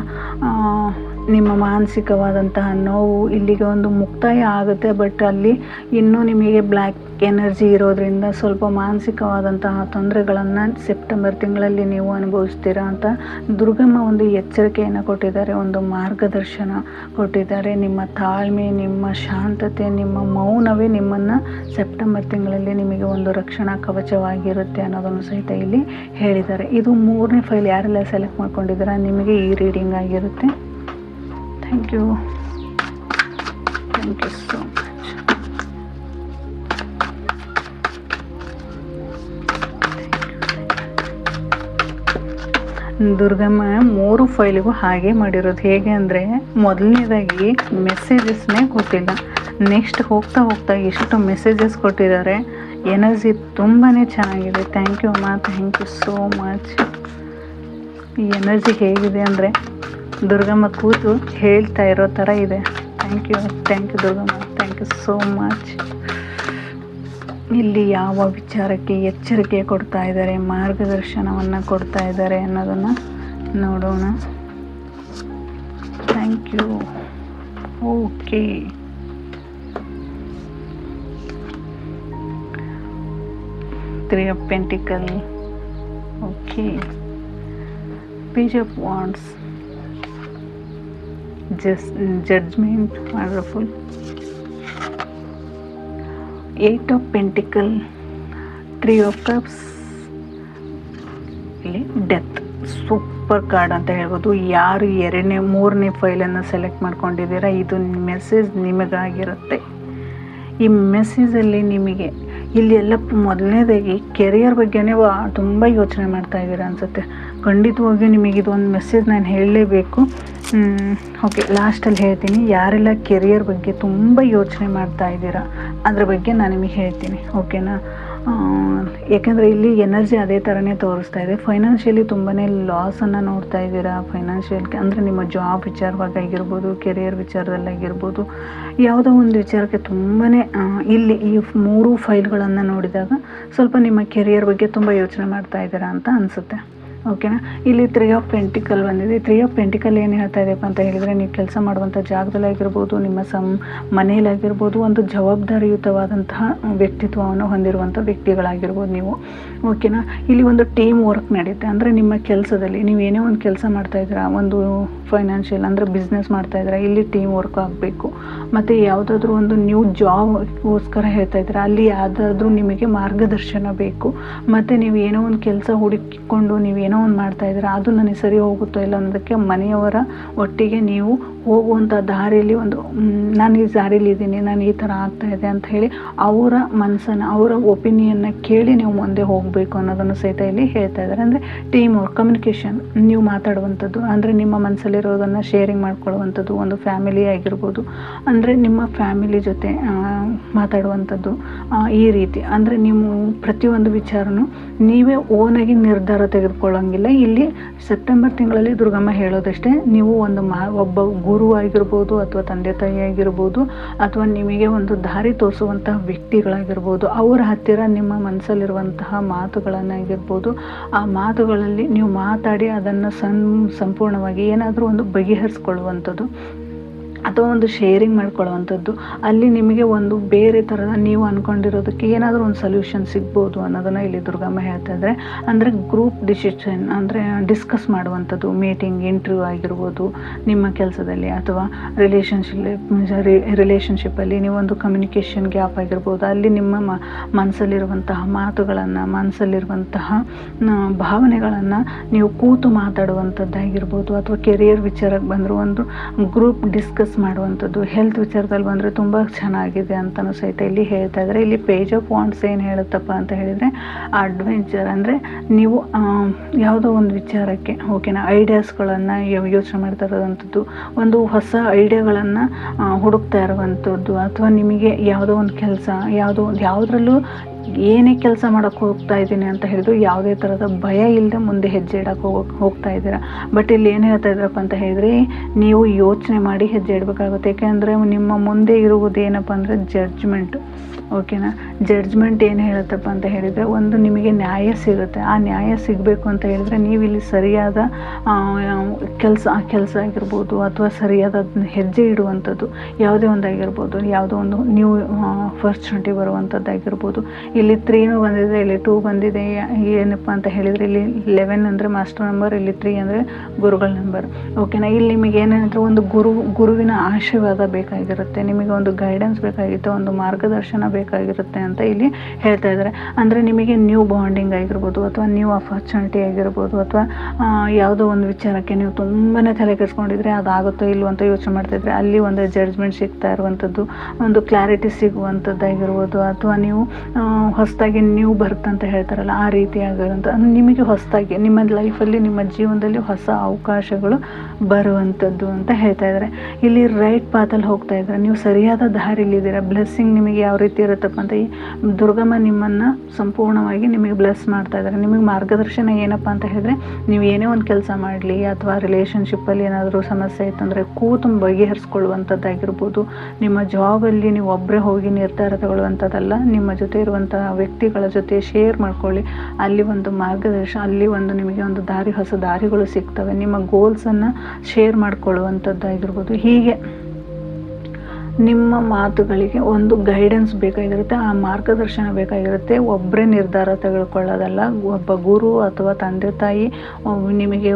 ನಿಮ್ಮ ಮಾನಸಿಕವಾದಂತಹ ನೋವು ಇಲ್ಲಿಗೆ ಒಂದು ಮುಕ್ತಾಯ ಆಗುತ್ತೆ. ಬಟ್ ಅಲ್ಲಿ ಇನ್ನೂ ನಿಮಗೆ ಬ್ಲ್ಯಾಕ್ ಎನರ್ಜಿ ಇರೋದ್ರಿಂದ ಸ್ವಲ್ಪ ಮಾನಸಿಕವಾದಂತಹ ತೊಂದರೆಗಳನ್ನು ಸೆಪ್ಟೆಂಬರ್ ತಿಂಗಳಲ್ಲಿ ನೀವು ಅನುಭವಿಸ್ತೀರಾ ಅಂತ ದುರ್ಗಮ್ಮ ಒಂದು ಎಚ್ಚರಿಕೆಯನ್ನು ಕೊಟ್ಟಿದ್ದಾರೆ, ಒಂದು ಮಾರ್ಗದರ್ಶನ ಕೊಟ್ಟಿದ್ದಾರೆ. ನಿಮ್ಮ ತಾಳ್ಮೆ, ನಿಮ್ಮ ಶಾಂತತೆ, ನಿಮ್ಮ ಮೌನವೇ ನಿಮ್ಮನ್ನು ಸೆಪ್ಟೆಂಬರ್ ತಿಂಗಳಲ್ಲಿ ನಿಮಗೆ ಒಂದು ರಕ್ಷಣಾ ಕವಚವಾಗಿರುತ್ತೆ ಅನ್ನೋದನ್ನು ಸಹಿತ ಇಲ್ಲಿ ಹೇಳಿದ್ದಾರೆ. ಇದು 3ನೇ ಫೈಲ್ ಯಾರೆಲ್ಲ ಸೆಲೆಕ್ಟ್ ಮಾಡ್ಕೊಂಡಿದ್ದೀರಾ ನಿಮಗೆ ಈ ರೀಡಿಂಗ್ ಆಗಿರುತ್ತೆ. Thank you. Thank you so much. Durgamma 3 ಫೈಲಿಗೂ ಹಾಗೆ ಮಾಡಿರೋದು. ಹೇಗೆ ಅಂದರೆ, ಮೊದಲನೇದಾಗಿ ಮೆಸೇಜಸ್ನೇ ಕೊಟ್ಟಿಲ್ಲ. ನೆಕ್ಸ್ಟ್ ಹೋಗ್ತಾ ಹೋಗ್ತಾ ಎಷ್ಟು ಮೆಸೇಜಸ್ ಕೊಟ್ಟಿದ್ದಾರೆ. ಎನರ್ಜಿ ತುಂಬಾ ಚೆನ್ನಾಗಿದೆ. ಥ್ಯಾಂಕ್ ಯು ಅಮ್ಮ. Thank you so much. ಈ ಎನರ್ಜಿ ಹೇಗಿದೆ ಅಂದರೆ ದುರ್ಗಮ್ಮ ಕೂತು ಹೇಳ್ತಾ ಇರೋ ಥರ ಇದೆ. Thank you Durgamma. Thank you so much. ಇಲ್ಲಿ ಯಾವ ವಿಚಾರಕ್ಕೆ ಎಚ್ಚರಿಕೆ ಕೊಡ್ತಾ ಇದ್ದಾರೆ, ಮಾರ್ಗದರ್ಶನವನ್ನು ಕೊಡ್ತಾ ಇದ್ದಾರೆ ಅನ್ನೋದನ್ನು ನೋಡೋಣ. Thank you. Okay, Three of Pentacles. Okay, Page of Wands. Judgment. Wonderful. 8 of Pentacles. 3 of Cups. ಇಲ್ಲಿ ಡೆತ್. ಸೂಪರ್ ಕಾರ್ಡ್ ಅಂತ ಹೇಳ್ಬೋದು. ಯಾರು 2ನೇ 3ನೇ ಫೈಲನ್ನು ಸೆಲೆಕ್ಟ್ ಮಾಡ್ಕೊಂಡಿದ್ದೀರಾ, ಇದು ಮೆಸೇಜ್ ನಿಮಗಾಗಿರುತ್ತೆ. ಈ ಮೆಸೇಜಲ್ಲಿ ನಿಮಗೆ ಇಲ್ಲಿ ಎಲ್ಲ ಮೊದಲನೇದಾಗಿ ಕೆರಿಯರ್ ಬಗ್ಗೆನೇ ತುಂಬ ಯೋಚನೆ ಮಾಡ್ತಾ ಇದ್ದೀರಾ ಅನಿಸುತ್ತೆ. ಖಂಡಿತವಾಗಿಯೂ ನಿಮಗೆ ಇದು ಒಂದು ಮೆಸೇಜ್ ನಾನು ಹೇಳಲೇಬೇಕು. ಓಕೆ, ಲಾಸ್ಟಲ್ಲಿ ಹೇಳ್ತೀನಿ. ಯಾರೆಲ್ಲ ಕೆರಿಯರ್ ಬಗ್ಗೆ ತುಂಬ ಯೋಚನೆ ಮಾಡ್ತಾ ಇದ್ದೀರಾ ಅದ್ರ ಬಗ್ಗೆ ನಾನು ನಿಮಗೆ ಹೇಳ್ತೀನಿ, ಓಕೆನಾ? ಯಾಕೆಂದರೆ ಇಲ್ಲಿ ಎನರ್ಜಿ ಅದೇ ಥರನೇ ತೋರಿಸ್ತಾ ಇದೆ. ಫೈನಾನ್ಷಿಯಲಿ ತುಂಬಾ ಲಾಸನ್ನು ನೋಡ್ತಾ ಇದ್ದೀರಾ. ಫೈನಾನ್ಷಿಯಲ್ ಅಂದರೆ ನಿಮ್ಮ ಜಾಬ್ ವಿಚಾರವಾಗಿರ್ಬೋದು, ಕೆರಿಯರ್ ವಿಚಾರದಲ್ಲಾಗಿರ್ಬೋದು, ಯಾವುದೋ ಒಂದು ವಿಚಾರಕ್ಕೆ ತುಂಬಾ ಇಲ್ಲಿ ಈ 3 ಫೈಲ್ಗಳನ್ನು ನೋಡಿದಾಗ ಸ್ವಲ್ಪ ನಿಮ್ಮ ಕೆರಿಯರ್ ಬಗ್ಗೆ ತುಂಬ ಯೋಚನೆ ಮಾಡ್ತಾ ಇದ್ದೀರಾ ಅಂತ ಅನಿಸುತ್ತೆ, ಓಕೆನಾ? ಇಲ್ಲಿ 3 ಆಫ್ ಪೆಂಟಿಕಲ್ ಬಂದಿದೆ. 3 ಆಫ್ ಪೆಂಟಿಕಲ್ ಏನು ಹೇಳ್ತಾ ಇದೆಯಪ್ಪ ಅಂತ ಹೇಳಿದರೆ, ನೀವು ಕೆಲಸ ಮಾಡುವಂಥ ಜಾಗದಲ್ಲಾಗಿರ್ಬೋದು, ನಿಮ್ಮ ಮನೆಯಲ್ಲಾಗಿರ್ಬೋದು, ಒಂದು ಜವಾಬ್ದಾರಿಯುತವಾದಂತಹ ವ್ಯಕ್ತಿತ್ವವನ್ನು ಹೊಂದಿರುವಂಥ ವ್ಯಕ್ತಿಗಳಾಗಿರ್ಬೋದು ನೀವು, ಓಕೆನಾ? ಇಲ್ಲಿ ಒಂದು ಟೀಮ್ ವರ್ಕ್ ನಡೆಯುತ್ತೆ. ಅಂದರೆ ನಿಮ್ಮ ಕೆಲಸದಲ್ಲಿ ನೀವು ಏನೇ ಒಂದು ಕೆಲಸ ಮಾಡ್ತಾಯಿದ್ದೀರಾ, ಒಂದು ಫೈನಾನ್ಷಿಯಲ್ ಅಂದರೆ ಬಿಸ್ನೆಸ್ ಮಾಡ್ತಾಯಿದ್ದೀರಾ, ಇಲ್ಲಿ ಟೀಮ್ ವರ್ಕ್ ಆಗಬೇಕು. ಮತ್ತು ಯಾವುದಾದ್ರೂ ಒಂದು ನ್ಯೂ ಜಾಬ್ಗೋಸ್ಕರ ಹೇಳ್ತಾ ಇದ್ದೀರಾ, ಅಲ್ಲಿ ಯಾವುದಾದ್ರೂ ನಿಮಗೆ ಮಾರ್ಗದರ್ಶನ ಬೇಕು. ಮತ್ತು ನೀವು ಏನೋ ಒಂದು ಕೆಲಸ ಹುಡುಕಿಕೊಂಡು ನೀವೇನೋ ಒಂದು ಮಾಡ್ತಾಯಿದ್ದೀರಾ, ಅದು ನನಗೆ ಸರಿ ಹೋಗುತ್ತೋ ಇಲ್ಲ ಅನ್ನೋದಕ್ಕೆ ಮನೆಯವರ ಒಟ್ಟಿಗೆ ನೀವು ಹೋಗುವಂಥ ದಾರಿಯಲ್ಲಿ ಒಂದು ನಾನು ಈ ದಾರಿಲಿ ಇದ್ದೀನಿ, ನಾನು ಈ ಥರ ಆಗ್ತಾಯಿದೆ ಅಂತ ಹೇಳಿ ಅವರ ಮನಸ್ಸನ್ನು, ಅವರ ಒಪಿನಿಯನ್ನ ಕೇಳಿ ನೀವು ಮುಂದೆ ಹೋಗಬೇಕು ಅನ್ನೋದನ್ನು ಸಹಿತ ಇಲ್ಲಿ ಹೇಳ್ತಾ ಇದ್ದಾರೆ. ಅಂದರೆ ಟೀಮ್ ವರ್ಕ್, ಕಮ್ಯುನಿಕೇಷನ್, ನೀವು ಮಾತಾಡುವಂಥದ್ದು, ಅಂದರೆ ನಿಮ್ಮ ಮನಸ್ಸಲ್ಲಿರೋದನ್ನು ಶೇರಿಂಗ್ ಮಾಡ್ಕೊಳ್ಳುವಂಥದ್ದು, ಒಂದು ಫ್ಯಾಮಿಲಿ ಆಗಿರ್ಬೋದು, ಅಂದರೆ ನಿಮ್ಮ ಫ್ಯಾಮಿಲಿ ಜೊತೆ ಮಾತಾಡುವಂಥದ್ದು, ಈ ರೀತಿ. ಅಂದರೆ ನೀವು ಪ್ರತಿಯೊಂದು ವಿಚಾರನೂ ನೀವೇ ಓನಾಗಿ ನಿರ್ಧಾರ ತೆಗೆದುಕೊಳ್ಳೋಂಗಿಲ್ಲ. ಇಲ್ಲಿ ಸೆಪ್ಟೆಂಬರ್ ತಿಂಗಳಲ್ಲಿ ದುರ್ಗಮ್ಮ ಹೇಳೋದಷ್ಟೇ, ನೀವು ಒಂದು ಒಬ್ಬ ಗುರು ಆಗಿರ್ಬೋದು, ಅಥವಾ ತಂದೆ ತಾಯಿ ಆಗಿರ್ಬೋದು, ಅಥವಾ ನಿಮಗೆ ಒಂದು ದಾರಿ ತೋರಿಸುವಂತಹ ವ್ಯಕ್ತಿಗಳಾಗಿರ್ಬೋದು, ಅವರ ಹತ್ತಿರ ನಿಮ್ಮ ಮನಸ್ಸಲ್ಲಿರುವಂತಹ ಮಾತುಗಳನ್ನಾಗಿರ್ಬೋದು, ಆ ಮಾತುಗಳಲ್ಲಿ ನೀವು ಮಾತಾಡಿ ಅದನ್ನು ಸಂಪೂರ್ಣವಾಗಿ ಏನಾದರೂ ಒಂದು ಬಗೆಹರಿಸ್ಕೊಳ್ಳುವಂಥದ್ದು ಅಥವಾ ಒಂದು ಶೇರಿಂಗ್ ಮಾಡ್ಕೊಳ್ಳುವಂಥದ್ದು, ಅಲ್ಲಿ ನಿಮಗೆ ಒಂದು ಬೇರೆ ಥರದ ನೀವು ಅಂದ್ಕೊಂಡಿರೋದಕ್ಕೆ ಏನಾದರೂ ಒಂದು ಸೊಲ್ಯೂಷನ್ ಸಿಗ್ಬೋದು ಅನ್ನೋದನ್ನು ಇಲ್ಲಿ ದುರ್ಗಮ್ಮ ಹೇಳ್ತಾ ಇದ್ದಾರೆ. ಅಂದರೆ ಗ್ರೂಪ್ ಡಿಸಿಷನ್, ಅಂದರೆ ಡಿಸ್ಕಸ್ ಮಾಡುವಂಥದ್ದು, ಮೀಟಿಂಗ್, ಇಂಟರ್ವ್ಯೂ ಆಗಿರ್ಬೋದು ನಿಮ್ಮ ಕೆಲಸದಲ್ಲಿ, ಅಥವಾ ರಿಲೇಷನ್ಶಿಪ್ಪಲ್ಲಿ ನೀವೊಂದು ಕಮ್ಯುನಿಕೇಷನ್ ಗ್ಯಾಪ್ ಆಗಿರ್ಬೋದು, ಅಲ್ಲಿ ನಿಮ್ಮ ಮನಸ್ಸಲ್ಲಿರುವಂತಹ ಮಾತುಗಳನ್ನು, ಮನಸ್ಸಲ್ಲಿರುವಂತಹ ಭಾವನೆಗಳನ್ನು ನೀವು ಕೂತು ಮಾತಾಡುವಂಥದ್ದಾಗಿರ್ಬೋದು, ಅಥವಾ ಕೆರಿಯರ್ ವಿಚಾರಕ್ಕೆ ಬಂದರೂ ಒಂದು ಗ್ರೂಪ್ ಡಿಸ್ಕಸ್ ಮಾಡುವಂಥದ್ದು, ಹೆಲ್ತ್ ವಿಚಾರದಲ್ಲಿ ಬಂದರೆ ತುಂಬ ಚೆನ್ನಾಗಿದೆ ಅಂತಲೂ ಸಹಿತ ಇಲ್ಲಿ ಹೇಳ್ತಾ ಇದ್ದಾರೆ. ಇಲ್ಲಿ ಪೇಜ್ ಆಫ್ ವಾಂಡ್ಸ್ ಏನು ಹೇಳುತ್ತಪ್ಪ ಅಂತ ಹೇಳಿದರೆ, ಅಡ್ವೆಂಚರ್, ಅಂದರೆ ನೀವು ಯಾವುದೋ ಒಂದು ವಿಚಾರಕ್ಕೆ, ಓಕೆನಾ, ಐಡಿಯಾಸ್ಗಳನ್ನು ಯೋಚನೆ ಮಾಡ್ತಾ ಇರೋವಂಥದ್ದು, ಒಂದು ಹೊಸ ಐಡಿಯಾಗಳನ್ನು ಹುಡುಕ್ತಾ ಇರುವಂಥದ್ದು, ಅಥವಾ ನಿಮಗೆ ಯಾವುದೋ ಒಂದು ಕೆಲಸ, ಯಾವುದರಲ್ಲೂ ಏನೇ ಕೆಲಸ ಮಾಡೋಕ್ಕೆ ಹೋಗ್ತಾ ಇದ್ದೀನಿ ಅಂತ ಹೇಳಿದ್ರು ಯಾವುದೇ ಥರದ ಭಯ ಇಲ್ಲದೆ ಮುಂದೆ ಹೆಜ್ಜೆ ಇಡಕ್ಕೆ ಹೋಗ್ತಾ ಇದ್ದೀರಾ. ಬಟ್ ಇಲ್ಲಿ ಏನು ಹೇಳ್ತಾ ಇದ್ರಪ್ಪ ಅಂತ ಹೇಳಿದ್ರೆ, ನೀವು ಯೋಚನೆ ಮಾಡಿ ಹೆಜ್ಜೆ ಇಡಬೇಕಾಗುತ್ತೆ. ಯಾಕೆಂದರೆ ನಿಮ್ಮ ಮುಂದೆ ಇರುವುದೇನಪ್ಪ ಅಂದರೆ ಜಡ್ಜ್ಮೆಂಟು, ಓಕೆನಾ? ಜಡ್ಜ್ಮೆಂಟ್ ಏನು ಹೇಳುತ್ತಪ್ಪ ಅಂತ ಹೇಳಿದರೆ, ಒಂದು ನಿಮಗೆ ನ್ಯಾಯ ಸಿಗುತ್ತೆ. ಆ ನ್ಯಾಯ ಸಿಗಬೇಕು ಅಂತ ಹೇಳಿದರೆ ನೀವು ಇಲ್ಲಿ ಸರಿಯಾದ ಕೆಲಸ ಆಗಿರ್ಬೋದು, ಅಥವಾ ಸರಿಯಾದ ಹೆಜ್ಜೆ ಇಡುವಂಥದ್ದು ಯಾವುದೇ ಒಂದಾಗಿರ್ಬೋದು, ಯಾವುದೋ ಒಂದು ನ್ಯೂ ಆಪರ್ಚುನಿಟಿ ಬರುವಂಥದ್ದಾಗಿರ್ಬೋದು. ಇಲ್ಲಿ 3 ಬಂದಿದೆ, ಇಲ್ಲಿ 2 ಬಂದಿದೆ. ಏನಪ್ಪ ಅಂತ ಹೇಳಿದರೆ, ಇಲ್ಲಿ 11 ಅಂದರೆ ಮಾಸ್ಟರ್ ನಂಬರ್, ಇಲ್ಲಿ 3 ಅಂದರೆ ಗುರುಗಳ ನಂಬರ್, ಓಕೆನಾ? ಇಲ್ಲಿ ನಿಮಗೆ ಏನಂದರೆ ಒಂದು ಗುರುವಿನ ಆಶೀರ್ವಾದ ಬೇಕಾಗಿರುತ್ತೆ, ನಿಮಗೆ ಒಂದು ಗೈಡೆನ್ಸ್ ಬೇಕಾಗಿತ್ತು, ಒಂದು ಮಾರ್ಗದರ್ಶನ ಬೇಕಾಗಿರುತ್ತೆ ಅಂತ ಇಲ್ಲಿ ಹೇಳ್ತಾ ಇದ್ದಾರೆ. ಅಂದರೆ ನಿಮಗೆ ನ್ಯೂ ಬಾಂಡಿಂಗ್ ಆಗಿರ್ಬೋದು, ಅಥವಾ ನ್ಯೂ ಆಪರ್ಚುನಿಟಿ ಆಗಿರ್ಬೋದು, ಅಥವಾ ಯಾವುದೋ ಒಂದು ವಿಚಾರಕ್ಕೆ ನೀವು ತುಂಬಾ ತಲೆ ಕೆಡಿಸ್ಕೊಂಡಿದ್ರೆ ಅದಾಗುತ್ತೋ ಇಲ್ವೋ ಅಂತ ಯೋಚನೆ ಮಾಡ್ತಾಯಿದ್ರೆ ಅಲ್ಲಿ ಒಂದು ಜಡ್ಜ್ಮೆಂಟ್ ಸಿಗ್ತಾ ಇರುವಂಥದ್ದು, ಒಂದು ಕ್ಲಾರಿಟಿ ಸಿಗುವಂಥದ್ದಾಗಿರ್ಬೋದು, ಅಥವಾ ನೀವು ಹೊಸದಾಗಿ ನ್ಯೂ ಬರ್ತ್ ಅಂತ ಹೇಳ್ತಾರಲ್ಲ ಆ ರೀತಿ ಆಗಿರೋಂಥ, ನಿಮಗೆ ಹೊಸದಾಗಿ ನಿಮ್ಮ ಲೈಫಲ್ಲಿ, ನಿಮ್ಮ ಜೀವನದಲ್ಲಿ ಹೊಸ ಅವಕಾಶಗಳು ಬರುವಂಥದ್ದು ಅಂತ ಹೇಳ್ತಾ ಇದ್ದಾರೆ. ಇಲ್ಲಿ ರೈಟ್ ಪಾತಲ್ಲಿ ಹೋಗ್ತಾ ಇದ್ದಾರೆ, ನೀವು ಸರಿಯಾದ ದಾರಿಲಿದ್ದೀರಾ. ಬ್ಲೆಸ್ಸಿಂಗ್ ನಿಮಗೆ ಯಾವ ರೀತಿ ಇರುತ್ತಪ್ಪ ಅಂತ ಈ ದುರ್ಗಮ್ಮ ನಿಮ್ಮನ್ನು ಸಂಪೂರ್ಣವಾಗಿ ನಿಮಗೆ ಬ್ಲೆಸ್ ಮಾಡ್ತಾ ಇದ್ದಾರೆ. ನಿಮಗೆ ಮಾರ್ಗದರ್ಶನ ಏನಪ್ಪ ಅಂತ ಹೇಳಿದ್ರೆ, ನೀವು ಏನೇ ಒಂದು ಕೆಲಸ ಮಾಡಲಿ, ಅಥವಾ ರಿಲೇಷನ್ಶಿಪ್ಪಲ್ಲಿ ಏನಾದರೂ ಸಮಸ್ಯೆ ಇತ್ತಂದರೆ ಕೂತು ಬಗೆಹರಿಸ್ಕೊಳ್ಳುವಂಥದ್ದಾಗಿರ್ಬೋದು, ನಿಮ್ಮ ಜಾಬಲ್ಲಿ ನೀವು ಒಬ್ಬರೇ ಹೋಗಿ ನಿರ್ಧಾರ ತಗೊಳ್ಳುವಂಥದ್ದಲ್ಲ, ನಿಮ್ಮ ಜೊತೆ ಇರುವಂಥ ವ್ಯಕ್ತಿಗಳ ಜೊತೆ ಶೇರ್ ಮಾಡ್ಕೊಳ್ಳಿ. ಅಲ್ಲಿ ಒಂದು ಮಾರ್ಗದರ್ಶನ, ಅಲ್ಲಿ ಒಂದು ನಿಮಗೆ ಒಂದು ಹೊಸ ದಾರಿಗಳು ಸಿಗ್ತವೆ. ನಿಮ್ಮ ಗೋಲ್ಸನ್ನು ಶೇರ್ ಮಾಡ್ಕೊಳ್ಳುವಂಥದ್ದಾಗಿರ್ಬೋದು. ಹೀಗೆ ನಿಮ್ಮ ಮಾತುಗಳಿಗೆ ಒಂದು ಗೈಡೆನ್ಸ್ ಬೇಕಾಗಿರುತ್ತೆ, ಆ ಮಾರ್ಗದರ್ಶನ ಬೇಕಾಗಿರುತ್ತೆ. ಒಬ್ಬರೇ ನಿರ್ಧಾರ ತೆಗೆದುಕೊಳ್ಳೋದಲ್ಲ, ಒಬ್ಬ ಗುರು ಅಥವಾ ತಂದೆ ತಾಯಿ ನಿಮಗೆ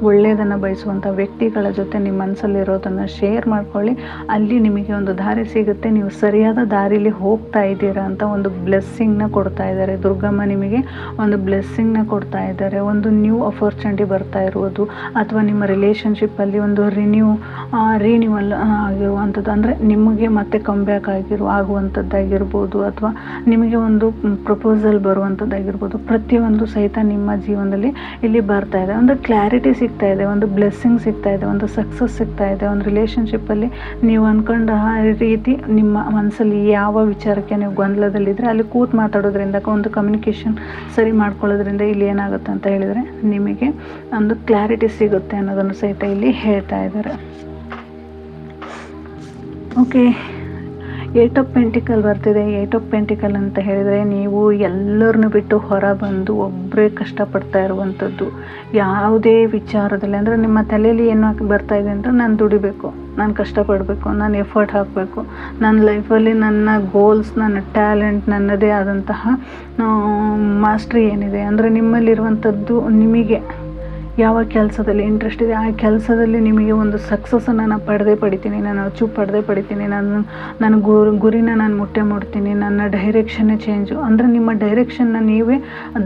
ಒಳ್ಳೆಯದನ್ನು ಬಯಸುವಂಥ ವ್ಯಕ್ತಿಗಳ ಜೊತೆ ನಿಮ್ಮ ಮನಸ್ಸಲ್ಲಿರೋದನ್ನು ಶೇರ್ ಮಾಡ್ಕೊಳ್ಳಿ. ಅಲ್ಲಿ ನಿಮಗೆ ಒಂದು ದಾರಿ ಸಿಗುತ್ತೆ, ನೀವು ಸರಿಯಾದ ದಾರಿಲಿ ಹೋಗ್ತಾ ಇದ್ದೀರಾ ಅಂತ ಒಂದು ಬ್ಲೆಸ್ಸಿಂಗ್ನ ಕೊಡ್ತಾ ಇದ್ದಾರೆ. ದುರ್ಗಮ್ಮ ನಿಮಗೆ ಒಂದು ಬ್ಲೆಸ್ಸಿಂಗ್ನ ಕೊಡ್ತಾ ಇದ್ದಾರೆ. ಒಂದು ನ್ಯೂ ಅಪರ್ಚುನಿಟಿ ಬರ್ತಾ ಇರುವುದು, ಅಥವಾ ನಿಮ್ಮ ರಿಲೇಷನ್ಶಿಪ್ಪಲ್ಲಿ ಒಂದು ರಿನ್ಯೂವಲ್ ಆಗಿರುವಂಥದ್ದು, ಅಂದರೆ ನಿಮಗೆ ಮತ್ತೆ ಕಮ್ಬ್ಯಾಕ್ ಆಗುವಂಥದ್ದಾಗಿರ್ಬೋದು, ಅಥವಾ ನಿಮಗೆ ಒಂದು ಪ್ರಪೋಸಲ್ ಬರುವಂಥದ್ದಾಗಿರ್ಬೋದು, ಪ್ರತಿಯೊಂದು ಸಹಿತ ನಿಮ್ಮ ಜೀವನದಲ್ಲಿ ಇಲ್ಲಿ ಬರ್ತಾ ಇದೆ. ಒಂದು ಕ್ಲಾರಿಟಿ ಸಿಗ್ತಾ ಇದೆ, ಒಂದು ಬ್ಲೆಸ್ಸಿಂಗ್ ಸಿಗ್ತಾ ಇದೆ, ಒಂದು ಸಕ್ಸಸ್ ಸಿಗ್ತಾ ಇದೆ. ಒಂದು ರಿಲೇಷನ್ಶಿಪ್ಪಲ್ಲಿ ನೀವು ಅಂದ್ಕೊಂಡ ರೀತಿ ನಿಮ್ಮ ಮನಸ್ಸಲ್ಲಿ ಯಾವ ವಿಚಾರಕ್ಕೆ ನೀವು ಗೊಂದಲದಲ್ಲಿದ್ದರೆ ಅಲ್ಲಿ ಕೂತು ಮಾತಾಡೋದ್ರಿಂದ, ಒಂದು ಕಮ್ಯುನಿಕೇಷನ್ ಸರಿ ಮಾಡ್ಕೊಳ್ಳೋದ್ರಿಂದ ಇಲ್ಲಿ ಏನಾಗುತ್ತೆ ಅಂತ ಹೇಳಿದರೆ ನಿಮಗೆ ಒಂದು ಕ್ಲಾರಿಟಿ ಸಿಗುತ್ತೆ ಅನ್ನೋದನ್ನು ಸಹಿತ ಇಲ್ಲಿ ಹೇಳ್ತಾ ಇದ್ದಾರೆ. ಓಕೆ, 8 ಆಫ್ ಪೆಂಟಿಕಲ್ ಬರ್ತಿದೆ. 8 ಆಫ್ ಪೆಂಟಿಕಲ್ ಅಂತ ಹೇಳಿದರೆ ನೀವು ಎಲ್ಲರನ್ನು ಬಿಟ್ಟು ಹೊರ ಬಂದು ಒಬ್ಬರೇ ಕಷ್ಟಪಡ್ತಾ ಇರುವಂಥದ್ದು. ಯಾವುದೇ ವಿಚಾರದಲ್ಲಿ ಅಂದರೆ ನಿಮ್ಮ ತಲೆಯಲ್ಲಿ ಏನು ಬರ್ತಾ ಇದೆ ಅಂದರೆ ನಾನು ದುಡಿಬೇಕು, ನಾನು ಕಷ್ಟಪಡಬೇಕು, ನಾನು ಎಫರ್ಟ್ ಹಾಕಬೇಕು, ನನ್ನ ಲೈಫಲ್ಲಿ ನನ್ನ ಗೋಲ್ಸ್, ನನ್ನ ಟ್ಯಾಲೆಂಟ್, ನನ್ನದೇ ಆದಂತಹ ಮಾಸ್ಟ್ರಿ ಏನಿದೆ ಅಂದರೆ ನಿಮ್ಮಲ್ಲಿರುವಂಥದ್ದು, ನಿಮಗೆ ಯಾವ ಕೆಲಸದಲ್ಲಿ ಇಂಟ್ರೆಸ್ಟ್ ಇದೆ ಆ ಕೆಲಸದಲ್ಲಿ ನಿಮಗೆ ಒಂದು ಸಕ್ಸಸ್ಸನ್ನು ನಾನು ಪಡಿತೀನಿ, ನಾನು ಅಚೀವ್ ಪಡಿತೀನಿ, ನನ್ನ ಗುರಿನ ನಾನು ಮುಟ್ತೀನಿ, ನನ್ನ ಡೈರೆಕ್ಷನ್ನೇ ಚೇಂಜು. ಅಂದರೆ ನಿಮ್ಮ ಡೈರೆಕ್ಷನ್ನ ನೀವೇ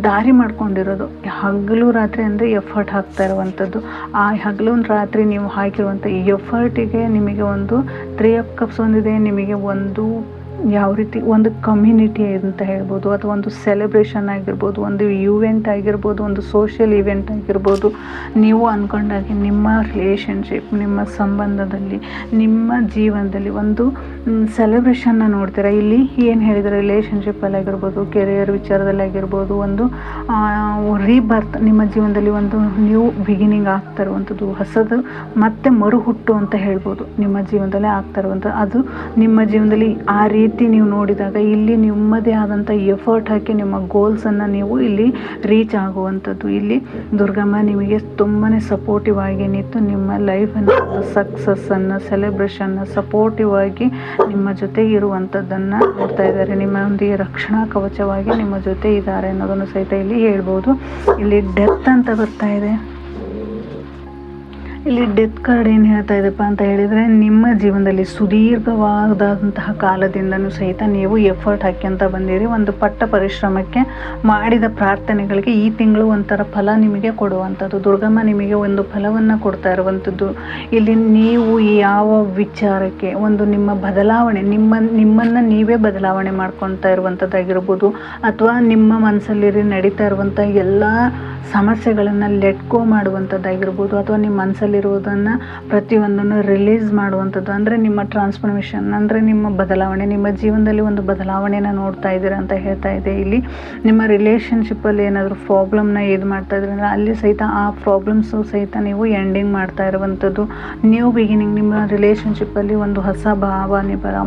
ದಾರಿ ಮಾಡ್ಕೊಂಡಿರೋದು. ಹಗಲು ರಾತ್ರಿ ಅಂದರೆ ಎಫರ್ಟ್ ಹಾಕ್ತಾ ಇರುವಂಥದ್ದು. ಆ ಹಗಲು ರಾತ್ರಿ ನೀವು ಹಾಕಿರುವಂಥ ಈ ಎಫರ್ಟಿಗೆ ನಿಮಗೆ ಒಂದು 3 ಆಫ್ ಕಪ್ಸ್ ಒಂದಿದೆ. ನಿಮಗೆ ಒಂದು ಯಾವ ರೀತಿ ಒಂದು ಕಮ್ಯುನಿಟಿ ಅಂತ ಹೇಳ್ಬೋದು, ಅಥವಾ ಒಂದು ಸೆಲೆಬ್ರೇಷನ್ ಆಗಿರ್ಬೋದು, ಒಂದು ಇವೆಂಟ್ ಆಗಿರ್ಬೋದು, ಒಂದು ಸೋಷಿಯಲ್ ಇವೆಂಟ್ ಆಗಿರ್ಬೋದು, ನೀವು ಅಂದ್ಕೊಂಡಾಗೆ ನಿಮ್ಮ ರಿಲೇಷನ್ಶಿಪ್, ನಿಮ್ಮ ಸಂಬಂಧದಲ್ಲಿ, ನಿಮ್ಮ ಜೀವನದಲ್ಲಿ ಒಂದು ಸೆಲೆಬ್ರೇಷನ್ನ ನೋಡ್ತೀರಾ. ಇಲ್ಲಿ ಏನು ಹೇಳಿದರೆ ರಿಲೇಷನ್ಶಿಪ್ಪಲ್ಲಿ ಆಗಿರ್ಬೋದು, ಕೆರಿಯರ್ ವಿಚಾರದಲ್ಲಿ ಆಗಿರ್ಬೋದು, ಒಂದು ರೀಬರ್ತ್, ನಿಮ್ಮ ಜೀವನದಲ್ಲಿ ಒಂದು ನ್ಯೂ ಬಿಗಿನಿಂಗ್ ಆಗ್ತಾ ಇರುವಂಥದ್ದು, ಹೊಸದು ಮತ್ತೆ ಮರುಹುಟ್ಟು ಅಂತ ಹೇಳ್ಬೋದು ನಿಮ್ಮ ಜೀವನದಲ್ಲೇ ಆಗ್ತಾ ಇರುವಂಥದ್ದು. ಅದು ನಿಮ್ಮ ಜೀವನದಲ್ಲಿ ಆ ರೀತಿ ನೀವು ನೋಡಿದಾಗ ಇಲ್ಲಿ ನಿಮ್ಮದೇ ಆದಂಥ ಎಫರ್ಟ್ ಹಾಕಿ ನಿಮ್ಮ ಗೋಲ್ಸನ್ನು ನೀವು ಇಲ್ಲಿ ರೀಚ್ ಆಗುವಂಥದ್ದು. ಇಲ್ಲಿ ದುರ್ಗಮ್ಮ ನಿಮಗೆ ತುಂಬಾ ಸಪೋರ್ಟಿವ್ ಆಗಿ ನಿಂತು ನಿಮ್ಮ ಲೈಫನ್ನು, ಸಕ್ಸಸ್ಸನ್ನು, ಸೆಲೆಬ್ರೇಷನ್ನ ಸಪೋರ್ಟಿವ್ ಆಗಿ ನಿಮ್ಮ ಜೊತೆ ಇರುವಂಥದ್ದನ್ನು ನೋಡ್ತಾ ಇದ್ದಾರೆ. ನಿಮ್ಮೊಂದಿಗೆ ರಕ್ಷಣಾ ಕವಚವಾಗಿ ನಿಮ್ಮ ಜೊತೆ ಇದ್ದಾರೆ ಅನ್ನೋದನ್ನು ಸಹಿತ ಇಲ್ಲಿ ಹೇಳ್ಬೋದು. ಇಲ್ಲಿ ಡೆತ್ ಅಂತ ಬರ್ತಾ ಇದೆ. ಇಲ್ಲಿ ಡೆತ್ ಕಾರ್ಡ್ ಏನು ಹೇಳ್ತಾ ಇದೆಪ್ಪ ಅಂತ ಹೇಳಿದರೆ, ನಿಮ್ಮ ಜೀವನದಲ್ಲಿ ಸುದೀರ್ಘವಾದಂತಹ ಕಾಲದಿಂದನೂ ಸಹಿತ ನೀವು ಎಫರ್ಟ್ ಹಾಕ್ಯಂತ ಬಂದಿರಿ. ಒಂದು ಪಟ್ಟ ಪರಿಶ್ರಮಕ್ಕೆ ಮಾಡಿದ ಪ್ರಾರ್ಥನೆಗಳಿಗೆ ಈ ತಿಂಗಳು ಒಂಥರ ಫಲ ನಿಮಗೆ ಕೊಡುವಂಥದ್ದು. ದುರ್ಗಮ್ಮ ನಿಮಗೆ ಒಂದು ಫಲವನ್ನು ಕೊಡ್ತಾ ಇರುವಂಥದ್ದು. ಇಲ್ಲಿ ನೀವು ಯಾವ ವಿಚಾರಕ್ಕೆ ಒಂದು ನಿಮ್ಮ ಬದಲಾವಣೆ, ನಿಮ್ಮನ್ನು ನೀವೇ ಬದಲಾವಣೆ ಮಾಡ್ಕೊಳ್ತಾ ಇರುವಂಥದ್ದಾಗಿರ್ಬೋದು, ಅಥವಾ ನಿಮ್ಮ ಮನಸ್ಸಲ್ಲಿ ನಡೀತಾ ಇರುವಂಥ ಎಲ್ಲ ಸಮಸ್ಯೆಗಳನ್ನು ಲೆಟ್ ಗೋ ಮಾಡುವಂಥದ್ದಾಗಿರ್ಬೋದು, ಅಥವಾ ನಿಮ್ಮ ಮನಸ್ಸಲ್ಲಿರುವುದನ್ನು ಪ್ರತಿಯೊಂದನ್ನು ರಿಲೀಸ್ ಮಾಡುವಂಥದ್ದು. ಅಂದರೆ ನಿಮ್ಮ ಟ್ರಾನ್ಸ್ಫಾರ್ಮೇಷನ್, ಅಂದರೆ ನಿಮ್ಮ ಬದಲಾವಣೆ, ನಿಮ್ಮ ಜೀವನದಲ್ಲಿ ಒಂದು ಬದಲಾವಣೆನ ನೋಡ್ತಾ ಇದ್ದೀರಾ ಅಂತ ಹೇಳ್ತಾ ಇದೆ. ಇಲ್ಲಿ ನಿಮ್ಮ ರಿಲೇಷನ್ಶಿಪ್ಪಲ್ಲಿ ಏನಾದರೂ ಪ್ರಾಬ್ಲಮ್ನ ಇದು ಮಾಡ್ತಾ ಇದ್ರೆ ಅಂದರೆ ಅಲ್ಲಿ ಸಹಿತ ಆ ಪ್ರಾಬ್ಲಮ್ಸು ಸಹಿತ ನೀವು ಎಂಡಿಂಗ್ ಮಾಡ್ತಾ ಇರುವಂಥದ್ದು. ನ್ಯೂ ಬಿಗಿನಿಂಗ್, ನಿಮ್ಮ ರಿಲೇಷನ್ಶಿಪ್ಪಲ್ಲಿ ಒಂದು ಹೊಸ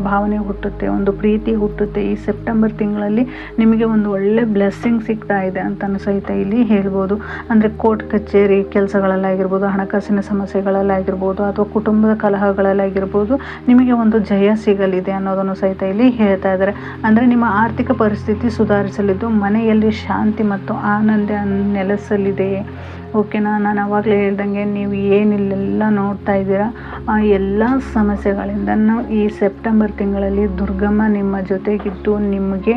ಭಾವನೆ ಹುಟ್ಟುತ್ತೆ, ಒಂದು ಪ್ರೀತಿ ಹುಟ್ಟುತ್ತೆ. ಈ ಸೆಪ್ಟೆಂಬರ್ ತಿಂಗಳಲ್ಲಿ ನಿಮಗೆ ಒಂದು ಒಳ್ಳೆ ಬ್ಲೆಸ್ಸಿಂಗ್ ಸಿಗ್ತಾ ಇದೆ ಅಂತಲೂ ಸಹಿತ ಇಲ್ಲಿ ಹೇಳ್ಬೋದು. ಅಂದರೆ ಕೋರ್ಟ್ ಕಚೇರಿ ಕೆಲಸಗಳಲ್ಲಾಗಿರ್ಬೋದು, ಹಣಕಾಸಿನ ಸಮಸ್ಯೆಗಳಲ್ಲಾಗಿರ್ಬೋದು, ಅಥವಾ ಕುಟುಂಬದ ಕಲಹಗಳಲ್ಲಾಗಿರ್ಬೋದು, ನಿಮಗೆ ಒಂದು ಜಯ ಸಿಗಲಿದೆ ಅನ್ನೋದನ್ನು ಸಹಿತ ಇಲ್ಲಿ ಹೇಳ್ತಾ ಇದ್ದಾರೆ. ಅಂದರೆ ನಿಮ್ಮ ಆರ್ಥಿಕ ಪರಿಸ್ಥಿತಿ ಸುಧಾರಿಸಲಿದ್ದು, ಮನೆಯಲ್ಲಿ ಶಾಂತಿ ಮತ್ತು ಆನಂದ ನೆಲೆಸಲಿದೆ. ಓಕೆನಾ? ನಾನು ಆವಾಗಲೇ ಹೇಳ್ದಂಗೆ ನೀವು ಏನಿಲ್ಲೆಲ್ಲ ನೋಡ್ತಾ ಇದ್ದೀರಾ ಆ ಎಲ್ಲ ಸಮಸ್ಯೆಗಳಿಂದ ಈ ಸೆಪ್ಟೆಂಬರ್ ತಿಂಗಳಲ್ಲಿ ದುರ್ಗಮ್ಮ ನಿಮ್ಮ ಜೊತೆಗಿದ್ದು ನಿಮಗೆ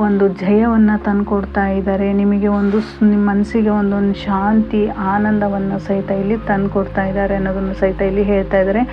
ಒಂದು ಜಯವನ್ನು ತಂದುಕೊಡ್ತಾ ಇದ್ದಾರೆ. ನಿಮಗೆ ಒಂದು ನಿಮ್ಮ ಮನಸ್ಸಿಗೆ ಒಂದೊಂದು ಶಾಂತಿ, ಆನಂದವನ್ನು ಸಹಿತ ಇಲ್ಲಿ ತಂದುಕೊಡ್ತಾ ಇದ್ದಾರೆ ಅನ್ನೋದನ್ನು ಸಹಿತ ಇಲ್ಲಿ ಹೇಳ್ತಾ ಇದ್ದಾರೆ.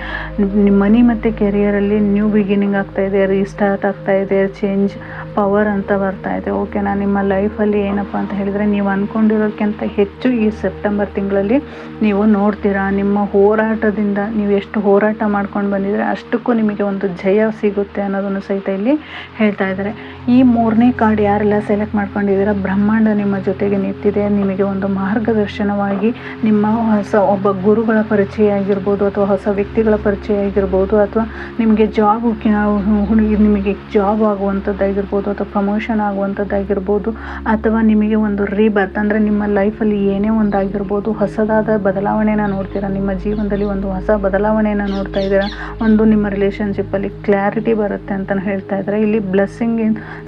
ನಿಮ್ಮ ಮನಿ ಮತ್ತು ಕೆರಿಯರಲ್ಲಿ ನ್ಯೂ ಬಿಗಿನಿಂಗ್ ಆಗ್ತಾ ಇದೆ, ರೀಸ್ಟಾರ್ಟ್ ಆಗ್ತಾ ಇದೆ, ಚೇಂಜ್ ಪವರ್ ಅಂತ ಬರ್ತಾ ಇದೆ. ಓಕೆನಾ? ನಿಮ್ಮ ಲೈಫಲ್ಲಿ ಏನಪ್ಪ ಅಂತ ಹೇಳಿದರೆ ನೀವು ಅಂದ್ಕೊಂಡಿರೋಕ್ಕಿಂತ ಹೆಚ್ಚು ಈ ಸೆಪ್ಟೆಂಬರ್ ತಿಂಗಳಲ್ಲಿ ನೀವು ನೋಡ್ತೀರಾ. ನಿಮ್ಮ ಹೋರಾಟದಿಂದ ನೀವು ಎಷ್ಟು ಹೋರಾಟ ಮಾಡ್ಕೊಂಡು ಬಂದಿದ್ರೆ ಅಷ್ಟಕ್ಕೂ ನಿಮಗೆ ಒಂದು ಜಯ ಸಿಗುತ್ತೆ ಅನ್ನೋದನ್ನು ಸಹಿತ ಇಲ್ಲಿ ಹೇಳ್ತಾ ಇದ್ದಾರೆ. ಈ 3ನೇ ಕಾರ್ಡ್ ಯಾರೆಲ್ಲ ಸೆಲೆಕ್ಟ್ ಮಾಡ್ಕೊಂಡಿದ್ದೀರಾ, ಬ್ರಹ್ಮಾಂಡ ನಿಮ್ಮ ಜೊತೆಗೆ ನಿಂತಿದೆ. ನಿಮಗೆ ಒಂದು ಮಾರ್ಗದರ್ಶನವಾಗಿ ನಿಮ್ಮ ಹೊಸ ಒಬ್ಬ ಗುರುಗಳ ಪರಿಚಯ ಆಗಿರ್ಬೋದು, ಅಥವಾ ಹೊಸ ವ್ಯಕ್ತಿಗಳ ಪರಿಚಯ ಆಗಿರ್ಬೋದು, ಅಥವಾ ನಿಮಗೆ ನಿಮಗೆ ಜಾಬ್ ಆಗುವಂಥದ್ದಾಗಿರ್ಬೋದು, ಅಥವಾ ಪ್ರಮೋಷನ್ ಆಗುವಂಥದ್ದಾಗಿರ್ಬೋದು, ಅಥವಾ ನಿಮಗೆ ಒಂದು ರೀಬರ್ತ್ ಅಂದರೆ ನಿಮ್ಮ ಲೈಫಲ್ಲಿ ಏನೇ ಒಂದಾಗಿರ್ಬೋದು, ಹೊಸದಾದ ಬದಲಾವಣೆನ ನೋಡ್ತೀರಾ. ನಿಮ್ಮ ಜೀವನದಲ್ಲಿ ಒಂದು ಹೊಸ ಬದಲಾವಣೆಯನ್ನು ನೋಡ್ತಾ ಇದ್ದೀರಾ. ಒಂದು ನಿಮ್ಮ ರಿಲೇಷನ್ಶಿಪ್ಪಲ್ಲಿ ಕ್ಲಾರಿಟಿ ಬರುತ್ತೆ ಅಂತಲೂ ಹೇಳ್ತಾ ಇದ್ದಾರೆ. ಇಲ್ಲಿ ಬ್ಲೆಸ್ಸಿಂಗ್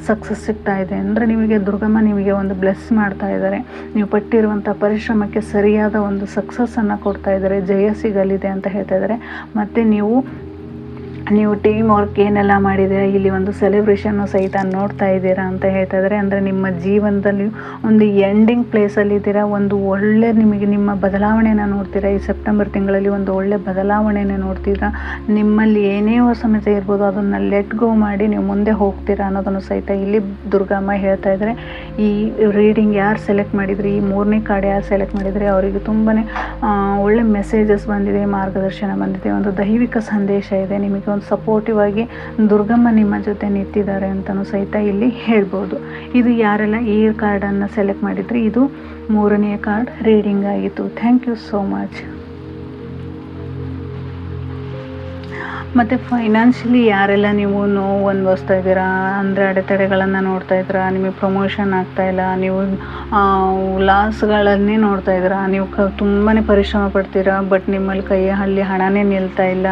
ಸಕ್ಸಸ್ ಸಿಗ್ತಾ ಇದೆ. ಅಂದರೆ ನಿಮಗೆ ದುರ್ಗಮ್ಮ ನಿಮಗೆ ಒಂದು ಬ್ಲೆಸ್ ಮಾಡ್ತಾ ಇದ್ದಾರೆ. ನೀವು ಪಟ್ಟಿರುವಂಥ ಪರಿಶ್ರಮಕ್ಕೆ ಸರಿಯಾದ ಒಂದು ಸಕ್ಸಸ್ಸನ್ನು ಕೊಡ್ತಾ ಇದ್ದಾರೆ. ಜಯ ಸಿಗಲಿದೆ ಅಂತ ಹೇಳ್ತಾ ಇದ್ದಾರೆ. ಮತ್ತು ನೀವು ನೀವು ಟೀಮ್ ವರ್ಕ್ ಏನೆಲ್ಲ ಮಾಡಿದ್ದೀರಾ, ಇಲ್ಲಿ ಒಂದು ಸೆಲೆಬ್ರೇಷನ್ನು ಸಹಿತ ನೋಡ್ತಾ ಇದ್ದೀರಾ ಅಂತ ಹೇಳ್ತಾ ಇದ್ದಾರೆ. ಅಂದರೆ ನಿಮ್ಮ ಜೀವನದಲ್ಲಿ ಒಂದು ಎಂಡಿಂಗ್ ಪ್ಲೇಸಲ್ಲಿದ್ದೀರಾ, ಒಂದು ಒಳ್ಳೆ ನಿಮಗೆ ನಿಮ್ಮ ಬದಲಾವಣೆನ ನೋಡ್ತೀರಾ. ಈ ಸೆಪ್ಟೆಂಬರ್ ತಿಂಗಳಲ್ಲಿ ಒಂದು ಒಳ್ಳೆ ಬದಲಾವಣೆನ ನೋಡ್ತೀರಾ. ನಿಮ್ಮಲ್ಲಿ ಏನೇ ಸಮಸ್ಯೆ ಇರ್ಬೋದು ಅದನ್ನು ಲೆಟ್ ಗೋ ಮಾಡಿ ನೀವು ಮುಂದೆ ಹೋಗ್ತೀರಾ ಅನ್ನೋದನ್ನು ಸಹಿತ ಇಲ್ಲಿ ದುರ್ಗಮ್ಮ ಹೇಳ್ತಾ ಇದ್ದಾರೆ. ಈ ರೀಡಿಂಗ್ ಯಾರು ಸೆಲೆಕ್ಟ್ ಮಾಡಿದ್ರಿ, ಈ 3ನೇ ಕಾರ್ಡ್ ಯಾರು ಸೆಲೆಕ್ಟ್ ಮಾಡಿದರೆ ಅವರಿಗೆ ತುಂಬಾ ಒಳ್ಳೆ ಮೆಸೇಜಸ್ ಬಂದಿದೆ, ಮಾರ್ಗದರ್ಶನ ಬಂದಿದೆ, ಒಂದು ದೈವಿಕ ಸಂದೇಶ ಇದೆ, ನಿಮಗೆ ಒಂದು ಸಪೋರ್ಟಿವ್ ಆಗಿ ದುರ್ಗಮ್ಮ ನಿಮ್ಮ ಜೊತೆ ನಿಂತಿದ್ದಾರೆ ಅಂತಲೂ ಸಹಿತ ಇಲ್ಲಿ ಹೇಳ್ಬೋದು. ಇದು ಯಾರೆಲ್ಲ ಈ ಕಾರ್ಡನ್ನು ಸೆಲೆಕ್ಟ್ ಮಾಡಿದ್ರಿ, ಇದು 3ನೇ ಕಾರ್ಡ್ ರೀಡಿಂಗ್ ಆಗಿತ್ತು. Thank you so much. ಮತ್ತು ಫೈನಾನ್ಷಿಯಲಿ ಯಾರೆಲ್ಲ ನೀವು ನೋವು ಅನುಭವಿಸ್ತಾ ಇದ್ದೀರಾ, ಅಂದರೆ ಅಡೆತಡೆಗಳನ್ನು ನೋಡ್ತಾ ಇದ್ದೀರಾ, ನಿಮಗೆ ಪ್ರಮೋಷನ್ ಆಗ್ತಾಯಿಲ್ಲ, ನೀವು ಲಾಸ್ಗಳನ್ನೇ ನೋಡ್ತಾ ಇದ್ದೀರಾ, ನೀವು ತುಂಬಾ ಪರಿಶ್ರಮ ಪಡ್ತೀರಾ, ಬಟ್ ನಿಮ್ಮಲ್ಲಿ ಕೈಯಲ್ಲಿ ಹಣನೇ ನಿಲ್ತಾ ಇಲ್ಲ,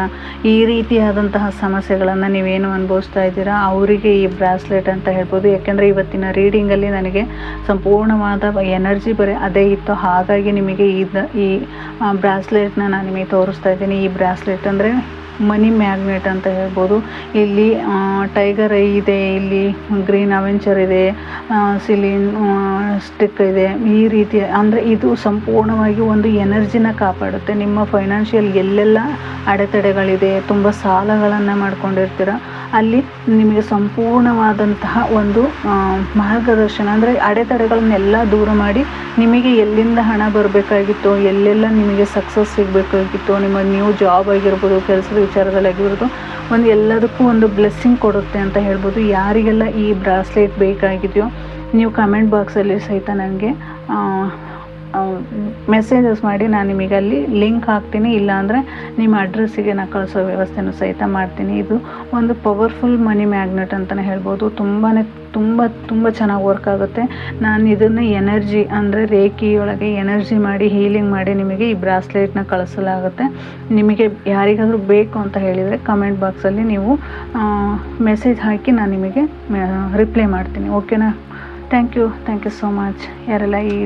ಈ ರೀತಿಯಾದಂತಹ ಸಮಸ್ಯೆಗಳನ್ನು ನೀವೇನು ಅನುಭವಿಸ್ತಾ ಇದ್ದೀರಾ ಅವರಿಗೆ ಈ ಬ್ರಾಸ್ಲೆಟ್ ಅಂತ ಹೇಳ್ಬೋದು. ಯಾಕೆಂದರೆ ಇವತ್ತಿನ ರೀಡಿಂಗಲ್ಲಿ ನನಗೆ ಸಂಪೂರ್ಣವಾದ ಎನರ್ಜಿ ಅದೇ ಇತ್ತು, ಹಾಗಾಗಿ ನಿಮಗೆ ಈ ಬ್ರಾಸ್ಲೆಟ್ನ ನಾನು ನಿಮಗೆ ತೋರಿಸ್ತಾ ಇದ್ದೀನಿ. ಈ ಬ್ರಾಸ್ಲೆಟ್ ಅಂದರೆ ಮನಿ ಮ್ಯಾಗ್ನೆಟ್ ಅಂತ ಹೇಳ್ಬೋದು. ಇಲ್ಲಿ ಟೈಗರ್ ಐ ಇದೆ, ಇಲ್ಲಿ ಗ್ರೀನ್ ಅವೆಂಚರ್ ಇದೆ, ಸಿಲಿನ್ ಸ್ಟಿಕ್ ಇದೆ. ಈ ರೀತಿ ಅಂದರೆ ಇದು ಸಂಪೂರ್ಣವಾಗಿ ಒಂದು ಎನರ್ಜಿನ ಕಾಪಾಡುತ್ತೆ. ನಿಮ್ಮ ಫೈನಾನ್ಷಿಯಲ್ ಎಲ್ಲೆಲ್ಲ ಅಡೆತಡೆಗಳಿದೆ, ತುಂಬ ಸಾಲಗಳನ್ನು ಮಾಡ್ಕೊಂಡಿರ್ತೀರ, ಅಲ್ಲಿ ನಿಮಗೆ ಸಂಪೂರ್ಣವಾದಂತಹ ಒಂದು ಮಾರ್ಗದರ್ಶನ, ಅಂದರೆ ಅಡೆತಡೆಗಳನ್ನೆಲ್ಲ ದೂರ ಮಾಡಿ ನಿಮಗೆ ಎಲ್ಲಿಂದ ಹಣ ಬರಬೇಕಾಗಿತ್ತು, ಎಲ್ಲೆಲ್ಲ ನಿಮಗೆ ಸಕ್ಸಸ್ ಸಿಗಬೇಕಾಗಿತ್ತು, ನಿಮ್ಮ ನ್ಯೂ ಜಾಬ್ ಆಗಿರ್ಬೋದು, ಕೆಲಸದ ವಿಚಾರದಲ್ಲಾಗಿರ್ಬೋದು, ಒಂದು ಎಲ್ಲದಕ್ಕೂ ಒಂದು ಬ್ಲೆಸ್ಸಿಂಗ್ ಕೊಡುತ್ತೆ ಅಂತ ಹೇಳ್ಬೋದು. ಯಾರಿಗೆಲ್ಲ ಈ ಬ್ರಾಸ್ಲೆಟ್ ಬೇಕಾಗಿದೆಯೋ ನೀವು ಕಮೆಂಟ್ ಬಾಕ್ಸಲ್ಲಿ ಸಹಿತ ನನಗೆ ಮೆಸೇಜಸ್ ಮಾಡಿ, ನಾನು ನಿಮಗೆ ಅಲ್ಲಿ ಲಿಂಕ್ ಹಾಕ್ತೀನಿ, ಇಲ್ಲಾಂದರೆ ನಿಮ್ಮ ಅಡ್ರೆಸ್ಸಿಗೆ ನಾನು ಕಳಿಸೋ ವ್ಯವಸ್ಥೆನೂ ಸಹಿತ ಮಾಡ್ತೀನಿ. ಇದು ಒಂದು ಪವರ್ಫುಲ್ ಮನಿ ಮ್ಯಾಗ್ನೆಟ್ ಅಂತಲೇ ಹೇಳ್ಬೋದು. ತುಂಬ ಚೆನ್ನಾಗಿ ವರ್ಕ್ ಆಗುತ್ತೆ. ನಾನು ಇದನ್ನು ಎನರ್ಜಿ ಅಂದರೆ ರೇಖಿಯೊಳಗೆ ಎನರ್ಜಿ ಮಾಡಿ ಹೀಲಿಂಗ್ ಮಾಡಿ ನಿಮಗೆ ಈ ಬ್ರಾಸ್ಲೆಟ್ನ ಕಳಿಸಲಾಗುತ್ತೆ. ನಿಮಗೆ ಯಾರಿಗಾದರೂ ಬೇಕು ಅಂತ ಹೇಳಿದರೆ ಕಮೆಂಟ್ ಬಾಕ್ಸಲ್ಲಿ ನೀವು ಮೆಸೇಜ್ ಹಾಕಿ ನಾನು ನಿಮಗೆ ರಿಪ್ಲೈ ಮಾಡ್ತೀನಿ. ಓಕೆನಾ? Thank you so much. ಯಾರೆಲ್ಲ ಈ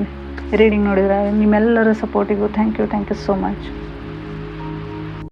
ರೀಡಿಂಗ್ ನೋಡಿದ್ರೆ ನಿಮ್ಮೆಲ್ಲರ ಸಪೋರ್ಟಿಗೂ ಥ್ಯಾಂಕ್ ಯು ಸೋ ಮಚ್.